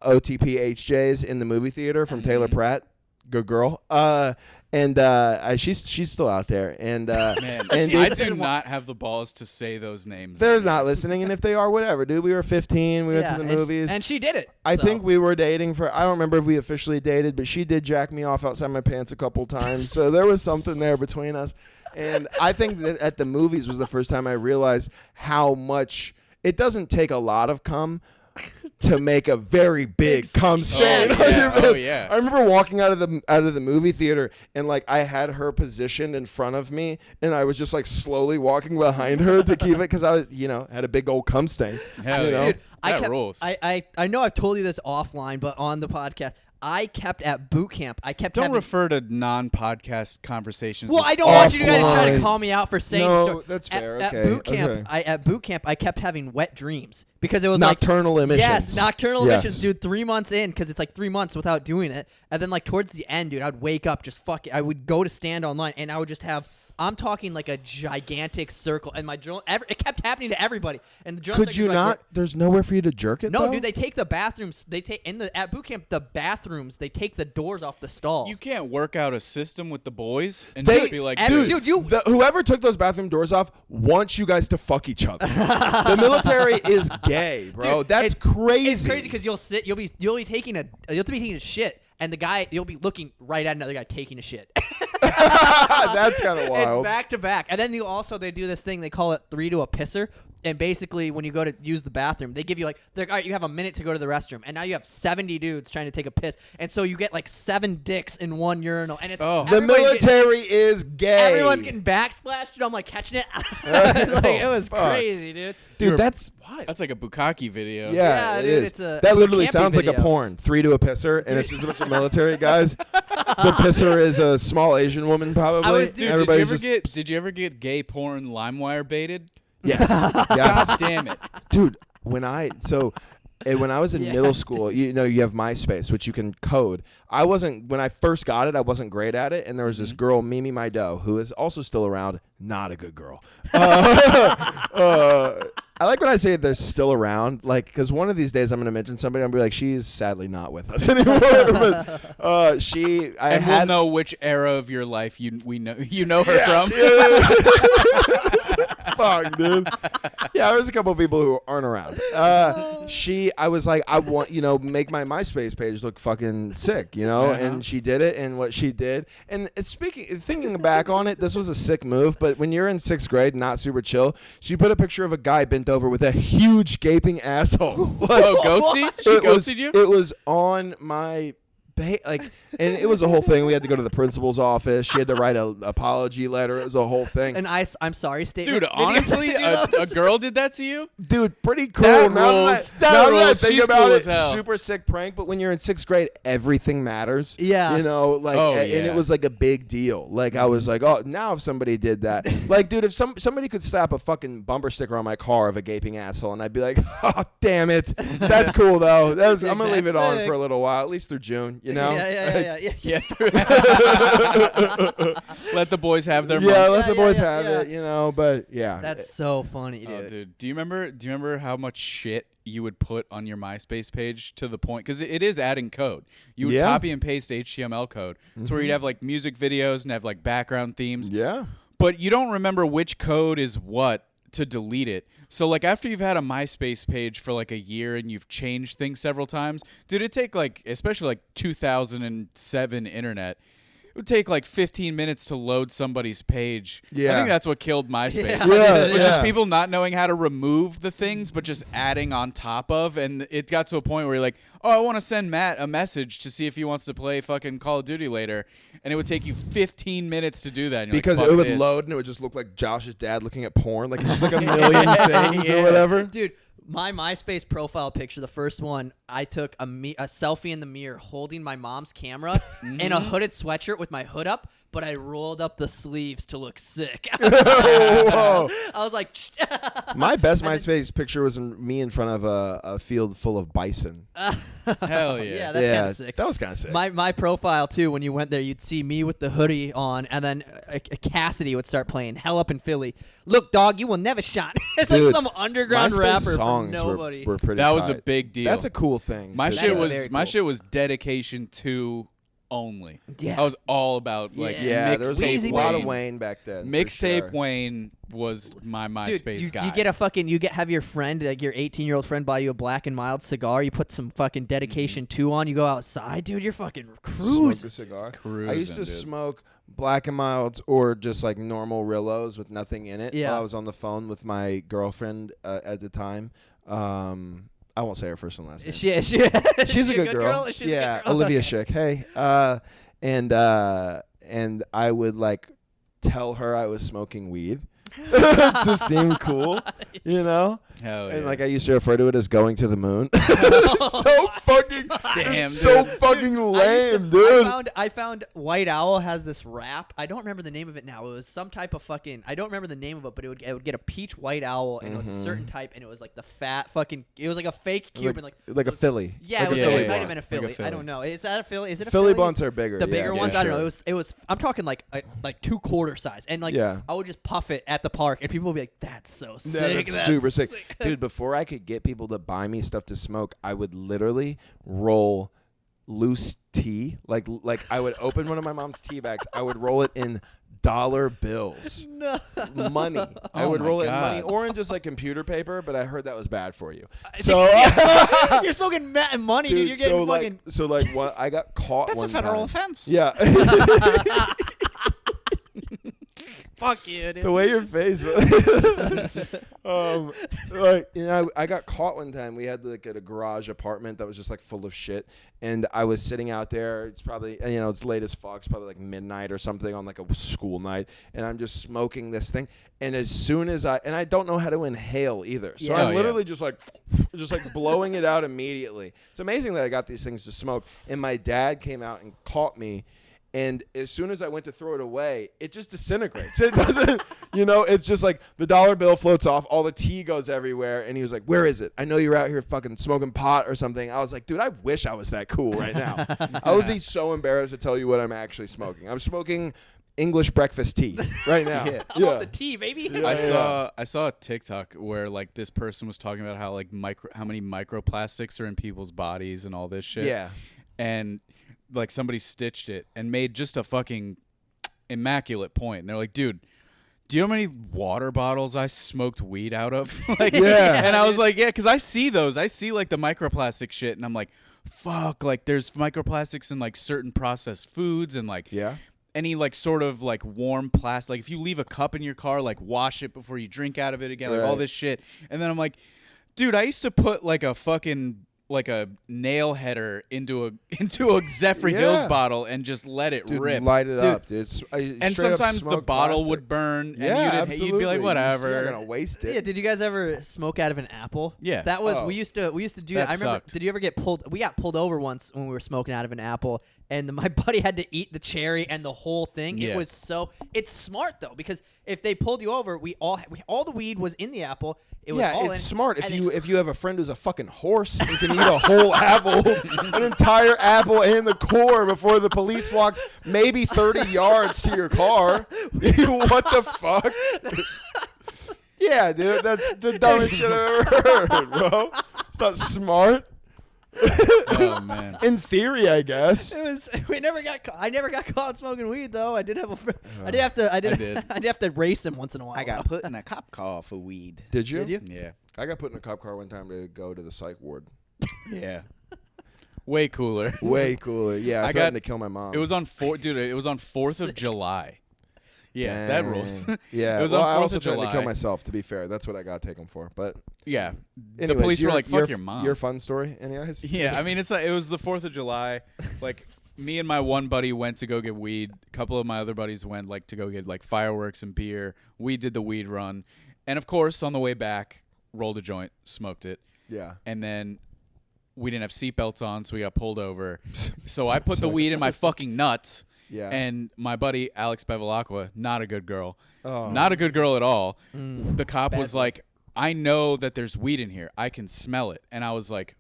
Speaker 1: OTP HJs in the movie theater from Taylor Pratt. Good girl. And she's still out there. And
Speaker 2: Man,
Speaker 1: and
Speaker 2: I do not have the balls to say those names.
Speaker 1: they're not listening, and if they are, whatever, dude. We were 15. We went to the movies.
Speaker 3: And she did it.
Speaker 1: I think we were dating for, I don't remember if we officially dated, but she did jack me off outside my pants a couple times. So there was something there between us. And I think that at the movies was the first time I realized how much it doesn't take a lot of cum to make a very big cum stain.
Speaker 2: Oh, yeah.
Speaker 1: I remember walking out of the movie theater, and like I had her positioned in front of me, and I was just like slowly walking behind her to keep it because I was, had a big old cum stain.
Speaker 2: Hell
Speaker 1: you
Speaker 2: yeah.
Speaker 1: know?
Speaker 3: Dude,
Speaker 2: That rules.
Speaker 3: I know I've told you this offline, but on the podcast, I kept at boot camp.
Speaker 2: Don't refer to non-podcast conversations.
Speaker 3: Well,
Speaker 2: as
Speaker 3: I don't want you guys to try to
Speaker 1: offline.
Speaker 3: call me out for saying
Speaker 1: No,
Speaker 3: the story.
Speaker 1: that's fair.
Speaker 3: At
Speaker 1: Okay,
Speaker 3: boot camp,
Speaker 1: okay.
Speaker 3: at boot camp, I kept having wet dreams because it was
Speaker 1: Nocturnal
Speaker 3: like
Speaker 1: emissions.
Speaker 3: Yes, nocturnal
Speaker 1: Yes.
Speaker 3: emissions, dude. 3 months in, because it's like 3 months without doing it, and then like towards the end, dude, I'd wake up just I would go to stand online, and I would just have. I'm talking like a gigantic circle, and my journal. It kept happening to everybody. And the journal.
Speaker 1: Could you not? There's nowhere for you to jerk it.
Speaker 3: No,
Speaker 1: though?
Speaker 3: dude. They take the bathrooms. They take at boot camp the bathrooms. They take the doors off the stalls.
Speaker 2: You can't work out a system with the boys and
Speaker 1: They-
Speaker 2: just be like,
Speaker 3: Dude,
Speaker 1: whoever took those bathroom doors off wants you guys to fuck each other. The military is gay, bro.
Speaker 3: Dude,
Speaker 1: That's crazy.
Speaker 3: It's crazy because you'll be taking a shit, and the guy you'll be looking right at another guy taking a shit.
Speaker 1: That's kind of
Speaker 3: It's
Speaker 1: wild.
Speaker 3: back to back, and then they do this thing they call it 3 to a pisser. And basically, when you go to use the bathroom, they give you all right, you have a minute to go to the restroom, and now you have 70 dudes trying to take a piss, and so you get like 7 dicks in one urinal, and it's
Speaker 1: The
Speaker 3: everybody's
Speaker 1: military is gay.
Speaker 3: Everyone's getting backsplashed, and I'm like catching it. It was
Speaker 1: fuck.
Speaker 3: crazy, dude.
Speaker 1: Dude, that's what?
Speaker 2: that's like a bukkake video.
Speaker 1: Yeah, it
Speaker 3: dude,
Speaker 1: is.
Speaker 3: it's a
Speaker 1: That literally
Speaker 3: campy
Speaker 1: sounds like a
Speaker 3: video.
Speaker 1: porn. 3 to a pisser, and it's just a bunch of military guys. The pisser is a small Asian woman, probably.
Speaker 2: Dude,
Speaker 1: Everybody's
Speaker 2: did you ever get gay porn LimeWire baited?
Speaker 1: Yes. Yes.
Speaker 2: God damn it.
Speaker 1: Dude, when I was in middle school, you have MySpace, which you can code. When I first got it, I wasn't great at it, and there was this girl, Mimi My Doe, who is also still around, not a good girl. I like when I say they're still around, like, because one of these days I'm going to mention somebody, I'm going to be like, she is sadly not with us anymore. But
Speaker 2: we'll know which era of your life you know her from.
Speaker 1: Fuck, dude. Yeah, there's a couple of people who aren't around. I was like, I want, make my MySpace page look fucking sick, and she did it, and what she did. And thinking back on it, this was a sick move, but when you're in 6th grade, not super chill, she put a picture of a guy bent over with a huge gaping asshole.
Speaker 2: Goatsy? She ghosted you?
Speaker 1: It was on my and it was a whole thing. We had to go to the principal's office. She had to write an apology letter. It was a whole thing.
Speaker 3: And I'm sorry statement.
Speaker 2: Dude, honestly, a girl did that to you?
Speaker 1: Dude, pretty cool.
Speaker 2: That
Speaker 1: now
Speaker 2: rules.
Speaker 1: that I think
Speaker 2: She's
Speaker 1: about
Speaker 2: cool
Speaker 1: it,
Speaker 2: as hell.
Speaker 1: super sick prank. But when you're in 6th grade, everything matters.
Speaker 3: Yeah.
Speaker 1: And it was like a big deal. Like I was like, oh, now if somebody did that, like, dude, if somebody could slap a fucking bumper sticker on my car of a gaping asshole, and I'd be like, oh, damn it, that's cool though. I'm gonna leave it on for a little while, at least through June.
Speaker 3: Yeah.
Speaker 2: Let the boys have their
Speaker 1: Yeah,
Speaker 2: month.
Speaker 1: let the boys have it, but yeah.
Speaker 3: That's so funny, dude.
Speaker 2: Oh, dude. Do you remember how much shit you would put on your MySpace page to the point, because it is adding code. You would copy and paste HTML code to where you'd have like music videos and have like background themes.
Speaker 1: Yeah.
Speaker 2: But you don't remember which code is what to delete it. So like after you've had a MySpace page for like a year and you've changed things several times, dude, it'd take like, especially like 2007 internet, it would take like 15 minutes to load somebody's page.
Speaker 1: Yeah.
Speaker 2: I think that's what killed MySpace.
Speaker 3: Yeah.
Speaker 2: It was just people not knowing how to remove the things, but just adding on top of. And it got to a point where you're like, oh, I want to send Matt a message to see if he wants to play fucking Call of Duty later. And it would take you 15 minutes to do that. And
Speaker 1: Because
Speaker 2: like,
Speaker 1: it would
Speaker 2: this.
Speaker 1: load and it would just look like Josh's dad looking at porn. Like it's just like a million things or whatever.
Speaker 3: Dude, my MySpace profile picture, the first one, I took a selfie in the mirror holding my mom's camera and a hooded sweatshirt with my hood up, but I rolled up the sleeves to look sick.
Speaker 1: Whoa.
Speaker 3: I was like,
Speaker 1: My best MySpace picture was me in front of a field full of bison.
Speaker 2: Hell yeah.
Speaker 3: Yeah, that's kind of sick.
Speaker 1: That was kind of sick.
Speaker 3: My profile, too, when you went there, you'd see me with the hoodie on, and then Cassidy would start playing Hell Up in Philly. Look, dog, you will never shine. It's
Speaker 1: Dude,
Speaker 3: like some underground
Speaker 1: MySpace
Speaker 3: rapper
Speaker 1: songs
Speaker 3: from nobody.
Speaker 1: were pretty
Speaker 2: That was a
Speaker 1: tight.
Speaker 2: big deal.
Speaker 1: That's a cool thing.
Speaker 2: My
Speaker 1: to
Speaker 2: shit
Speaker 1: do.
Speaker 3: very
Speaker 2: my
Speaker 3: cool.
Speaker 2: shit was dedication to only.
Speaker 3: Yeah.
Speaker 2: I was all about like
Speaker 1: Yeah, there was a
Speaker 3: Weezy
Speaker 1: lot of
Speaker 3: Wayne.
Speaker 1: Wayne back then. for
Speaker 2: Mixtape
Speaker 1: sure.
Speaker 2: Wayne was my MySpace
Speaker 3: Dude,
Speaker 2: guy.
Speaker 3: you get a fucking, have your friend, like your 18-year-old friend, buy you a Black and Mild cigar. You put some fucking Dedication 2 on. You go outside, dude. You're fucking
Speaker 1: Smoke
Speaker 3: cruising.
Speaker 1: a cigar.
Speaker 2: Cruising,
Speaker 1: I used to
Speaker 2: dude.
Speaker 1: smoke Black and Milds or just like normal Rillos with nothing in it.
Speaker 3: Yeah.
Speaker 1: While I was on the phone with my girlfriend at the time. I won't say her first and last name.
Speaker 3: She's
Speaker 1: She's a good girl.
Speaker 3: She's a
Speaker 1: Yeah,
Speaker 3: good girl?
Speaker 1: Olivia
Speaker 3: Okay.
Speaker 1: Schick. Hey, and I would like tell her I was smoking weed to seem cool,
Speaker 2: Hell
Speaker 1: And
Speaker 2: yeah.
Speaker 1: like I used to refer to it as going to the moon. So fucking,
Speaker 2: Damn,
Speaker 1: so
Speaker 2: dude.
Speaker 1: fucking lame, dude.
Speaker 3: I found White Owl has this rap. I don't remember the name of it now. It was some type of fucking. I don't remember the name of it, but it would get a peach White Owl, and it was a certain type, and it was like the fat fucking. It was like a fake Cuban,
Speaker 1: like a Philly.
Speaker 3: Yeah,
Speaker 1: like
Speaker 3: it was
Speaker 1: a
Speaker 2: Yeah,
Speaker 1: Philly
Speaker 3: it might
Speaker 1: blunt.
Speaker 3: have been a Philly.
Speaker 2: Like a Philly.
Speaker 3: I don't know. Is that a Philly? Is it a
Speaker 1: Philly
Speaker 3: Philly?
Speaker 1: blunts are bigger.
Speaker 3: The bigger
Speaker 1: yeah,
Speaker 3: ones,
Speaker 1: for
Speaker 3: I don't know.
Speaker 1: sure.
Speaker 3: It was. I'm talking like 2-quarter size, and like
Speaker 1: Yeah.
Speaker 3: I would just puff it at the park, and people would be like, "That's so sick."
Speaker 1: Yeah, that's
Speaker 3: That's
Speaker 1: super sick. Dude, before I could get people to buy me stuff to smoke, I would literally roll loose tea. Like I would open one of my mom's tea bags. I would roll it in dollar bills.
Speaker 3: No.
Speaker 1: Money. I
Speaker 2: Oh
Speaker 1: would
Speaker 2: my
Speaker 1: roll it in
Speaker 2: God.
Speaker 1: money or in just like computer paper, but I heard that was bad for you. So
Speaker 3: You're smoking money, dude. You're getting fucking.
Speaker 1: what I got caught
Speaker 2: That's
Speaker 1: one
Speaker 2: a federal
Speaker 1: time.
Speaker 2: offense.
Speaker 1: Yeah.
Speaker 3: Fuck you, dude.
Speaker 1: The way your face I got caught one time. We had like a garage apartment that was just like full of shit, and I was sitting out there. It's probably it's late as fuck. It's probably like midnight or something on like a school night, and I'm just smoking this thing. And as soon as I don't know how to inhale either, so
Speaker 3: Yeah.
Speaker 1: I'm literally just like blowing it out immediately. It's amazing that I got these things to smoke. And my dad came out and caught me. And as soon as I went to throw it away, it just disintegrates. It doesn't, it's just like the dollar bill floats off, all the tea goes everywhere. And he was like, "Where is it? I know you're out here fucking smoking pot or something." I was like, dude, I wish I was that cool right now. I would be so embarrassed to tell you what I'm actually smoking. I'm smoking English breakfast tea right now.
Speaker 2: Yeah.
Speaker 3: I want the tea, baby.
Speaker 1: Yeah.
Speaker 2: I saw a TikTok where like this person was talking about how like how many microplastics are in people's bodies and all this shit.
Speaker 1: Yeah.
Speaker 2: And like somebody stitched it and made just a fucking immaculate point. And they're like, dude, do you know how many water bottles I smoked weed out of? Like,
Speaker 1: Yeah.
Speaker 2: And I was like, yeah, because I see those. I see like the microplastic shit, and I'm like, fuck, like there's microplastics in like certain processed foods and like
Speaker 1: Yeah.
Speaker 2: any like sort of like warm plastic. Like if you leave a cup in your car, like wash it before you drink out of it again, like all
Speaker 1: Right.
Speaker 2: this shit. And then I'm like, dude, I used to put like a fucking like a nail header into a Zephyr
Speaker 1: Yeah.
Speaker 2: Hills bottle and just let it
Speaker 1: Dude,
Speaker 2: rip.
Speaker 1: light it
Speaker 2: Dude.
Speaker 1: up, dude.
Speaker 2: And sometimes the bottle would burn, and
Speaker 1: Yeah,
Speaker 2: you'd be like, whatever.
Speaker 1: You're not gonna waste it.
Speaker 3: Yeah, did you guys ever smoke out of an apple?
Speaker 2: Yeah.
Speaker 3: That was
Speaker 1: Oh.
Speaker 3: we used to do
Speaker 2: That
Speaker 3: that. I remember.
Speaker 2: sucked.
Speaker 3: Did you ever get pulled? We got pulled over once when we were smoking out of an apple, and my buddy had to eat the cherry and the whole thing.
Speaker 2: Yeah.
Speaker 3: It was so. It's smart though, because if they pulled you over, all the weed was in the apple. It was
Speaker 1: Yeah,
Speaker 3: all
Speaker 1: it's
Speaker 3: in,
Speaker 1: smart
Speaker 3: and
Speaker 1: if you have a friend who's a fucking horse and can eat a whole apple, an entire apple and the core before the police walks maybe 30 yards to your car. What the fuck? Yeah, dude, that's the dumbest shit I've ever heard, bro. It's not smart.
Speaker 2: Oh man.
Speaker 1: In theory, I guess.
Speaker 3: It was. We never got. I never got caught smoking weed though. I did have a. I did have to. I did.
Speaker 2: did.
Speaker 3: I did have to race him once in a while.
Speaker 2: I got put in a cop car for weed.
Speaker 1: Did you?
Speaker 3: Did you?
Speaker 2: Yeah.
Speaker 1: I got put in a cop car one time to go to the psych ward.
Speaker 2: Yeah. Way cooler.
Speaker 1: Way cooler. Yeah, I
Speaker 2: I
Speaker 1: threatened
Speaker 2: got-
Speaker 1: to kill my mom.
Speaker 2: It was on It was on 4th of July. Yeah, that rules.
Speaker 1: Dang. Yeah,
Speaker 2: It was
Speaker 1: well,
Speaker 2: on
Speaker 1: I
Speaker 2: 4th
Speaker 1: also
Speaker 2: of
Speaker 1: threatened to kill
Speaker 2: July.
Speaker 1: myself. To be fair, that's what I got taken for. But
Speaker 2: Yeah. The
Speaker 1: anyways,
Speaker 2: police were like, "Fuck your mom."
Speaker 1: Your fun story, anyways.
Speaker 2: Yeah, I mean, it's like it was the 4th of July. Like me and my one buddy went to go get weed. A couple of my other buddies went like to go get like fireworks and beer. We did the weed run, and of course, on the way back, rolled a joint, smoked it,
Speaker 1: Yeah.
Speaker 2: and then we didn't have seatbelts on, so we got pulled over. So I put the weed in my fucking nuts.
Speaker 1: Yeah.
Speaker 2: And my buddy Alex Bevilacqua, not a good girl,
Speaker 1: Oh.
Speaker 2: not a good girl at all. The cop
Speaker 3: bad
Speaker 2: was
Speaker 3: boy.
Speaker 2: like, "I know that there's weed in here. I can smell it." And I was like,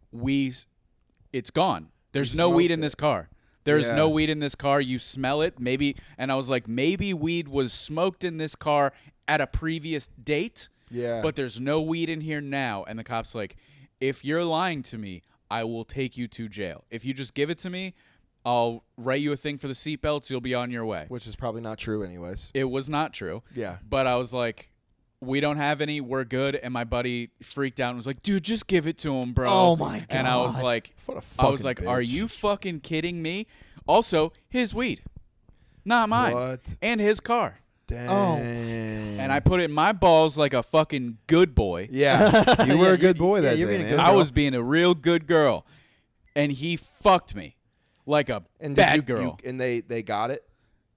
Speaker 2: "It's gone. There's
Speaker 1: You
Speaker 2: no weed
Speaker 1: smoked
Speaker 2: in
Speaker 1: it.
Speaker 2: this car. There's
Speaker 1: Yeah.
Speaker 2: no weed in this car. You smell it, maybe." And I was like, "Maybe weed was smoked in this car at a previous date,
Speaker 1: Yeah.
Speaker 2: but there's no weed in here now." And the cop's like, "If you're lying to me, I will take you to jail. If you just give it to me, I'll write you a thing for the seatbelts. You'll be on your way."
Speaker 1: Which is probably not true, anyways.
Speaker 2: It was not true.
Speaker 1: Yeah.
Speaker 2: But I was like, "We don't have any. We're good." And my buddy freaked out and was like, "Dude, just give it to him, bro."
Speaker 3: Oh, my
Speaker 2: And I was
Speaker 3: God.
Speaker 2: like,
Speaker 1: What a fucking
Speaker 2: like, "Are
Speaker 1: bitch.
Speaker 2: you fucking kidding me?" Also, his weed, not mine,
Speaker 1: What?
Speaker 2: and his car.
Speaker 1: Dang.
Speaker 3: Oh.
Speaker 2: And I put it in my balls like a fucking good boy.
Speaker 1: Yeah. You were
Speaker 3: Yeah,
Speaker 1: a good
Speaker 3: you-
Speaker 1: boy
Speaker 3: yeah,
Speaker 1: that
Speaker 3: you're
Speaker 1: day,
Speaker 3: being a
Speaker 1: man.
Speaker 3: good
Speaker 2: I
Speaker 3: girl.
Speaker 2: was being a real good girl, and he fucked me like a
Speaker 1: And did
Speaker 2: bad
Speaker 1: you-
Speaker 2: girl.
Speaker 1: and they got it?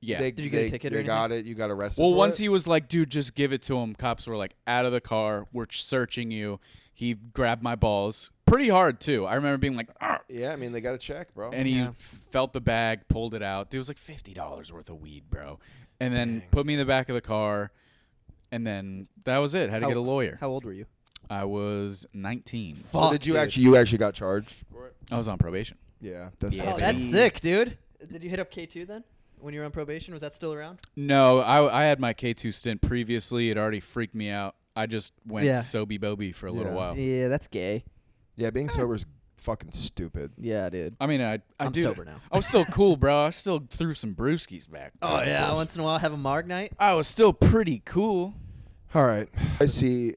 Speaker 2: Yeah.
Speaker 1: They,
Speaker 3: Did you get a
Speaker 1: they-
Speaker 3: ticket or
Speaker 1: They got it. You got arrested
Speaker 2: Well,
Speaker 1: for
Speaker 2: once
Speaker 1: it?
Speaker 2: he was like, "Dude, just give it to him." Cops were like, "Out of the car. We're searching you." He grabbed my balls pretty hard too. I remember being like, "Argh,"
Speaker 1: Yeah, I mean, they got to check, bro.
Speaker 2: and he
Speaker 3: Yeah.
Speaker 2: felt the bag, pulled it out. It was like $50 worth of weed, bro. And then
Speaker 1: Dang.
Speaker 2: put me in the back of the car, and then that was it. Had to
Speaker 3: How-
Speaker 2: get a lawyer.
Speaker 3: How old were you?
Speaker 2: I was 19.
Speaker 1: So
Speaker 3: Fuck,
Speaker 1: did you
Speaker 3: dude.
Speaker 1: you actually got charged for it?
Speaker 2: I was on probation.
Speaker 1: Yeah, that's
Speaker 2: Yeah,
Speaker 3: Oh, that's
Speaker 2: dude.
Speaker 3: sick, dude. Did you hit up K2 then? When you were on probation, was that still around?
Speaker 2: No, I had my K2 stint previously. It already freaked me out. I just went
Speaker 3: Yeah.
Speaker 2: soby boby for a little
Speaker 1: Yeah.
Speaker 2: while.
Speaker 3: Yeah, that's gay.
Speaker 1: Yeah, being sober is fucking stupid.
Speaker 3: Yeah, dude.
Speaker 2: I mean, I
Speaker 3: I'm
Speaker 2: do.
Speaker 3: sober now.
Speaker 2: I was still cool, bro. I still threw some brewskis back.
Speaker 3: Oh
Speaker 2: then, of
Speaker 3: yeah,
Speaker 2: course.
Speaker 3: once in a while have a Marg night.
Speaker 2: I was still pretty cool.
Speaker 1: All right. I see.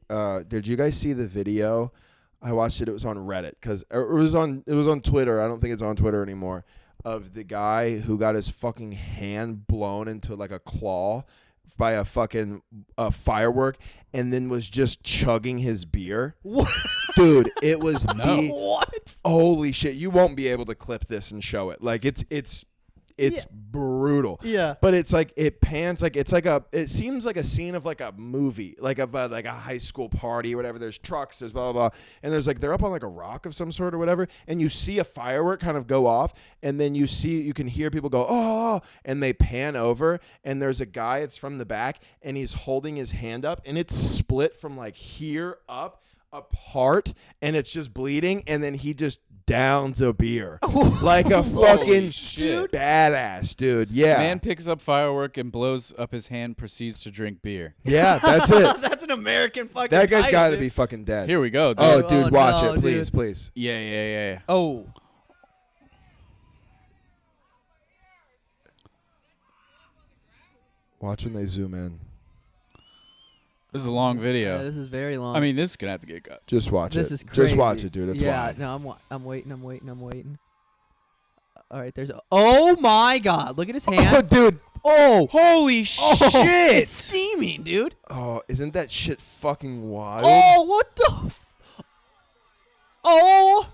Speaker 1: Did you guys see the video? I watched it. It was on Reddit it was on Twitter. I don't think it's on Twitter anymore. Of the guy who got his fucking hand blown into like a claw by a fucking firework, and then was just chugging his beer.
Speaker 3: What?
Speaker 1: Dude, it was the
Speaker 3: What?
Speaker 1: holy shit. You won't be able to clip this and show it. Like it's
Speaker 3: Yeah.
Speaker 1: brutal.
Speaker 3: Yeah.
Speaker 1: But it's like it pans like it seems like a scene of like a movie, like of like a high school party or whatever. There's trucks, there's blah blah blah, and there's like they're up on like a rock of some sort or whatever, and you see a firework kind of go off, and then you can hear people go oh, and they pan over, and there's a guy. It's from the back, and he's holding his hand up, and it's split from like here up apart and it's just bleeding, and then he just downs a beer like a fucking
Speaker 2: shit.
Speaker 1: badass dude. Yeah,
Speaker 2: Man picks up firework and blows up his hand, proceeds to drink beer.
Speaker 1: yeah, that's it.
Speaker 3: That's an American fucking.
Speaker 1: That guy's got to
Speaker 3: dude.
Speaker 1: be fucking dead.
Speaker 2: Here we go, dude.
Speaker 1: Oh, dude, watch
Speaker 3: no,
Speaker 1: it, please,
Speaker 3: dude.
Speaker 1: please.
Speaker 2: Yeah.
Speaker 3: Oh.
Speaker 1: Watch when they zoom in.
Speaker 2: This is a long video.
Speaker 3: Yeah, this is very long.
Speaker 2: I mean, this is gonna have to get cut.
Speaker 1: Just watch
Speaker 3: this
Speaker 1: it.
Speaker 3: is crazy.
Speaker 1: Just watch it, dude. It's
Speaker 3: yeah,
Speaker 1: wild.
Speaker 3: no, I'm waiting. All right, there's. Oh my God! Look at his
Speaker 1: Oh,
Speaker 3: hand.
Speaker 1: dude.
Speaker 2: Oh, holy
Speaker 3: Oh,
Speaker 2: shit!
Speaker 3: it's steaming, dude.
Speaker 1: Oh, isn't that shit fucking wild?
Speaker 3: Oh, what the? Oh.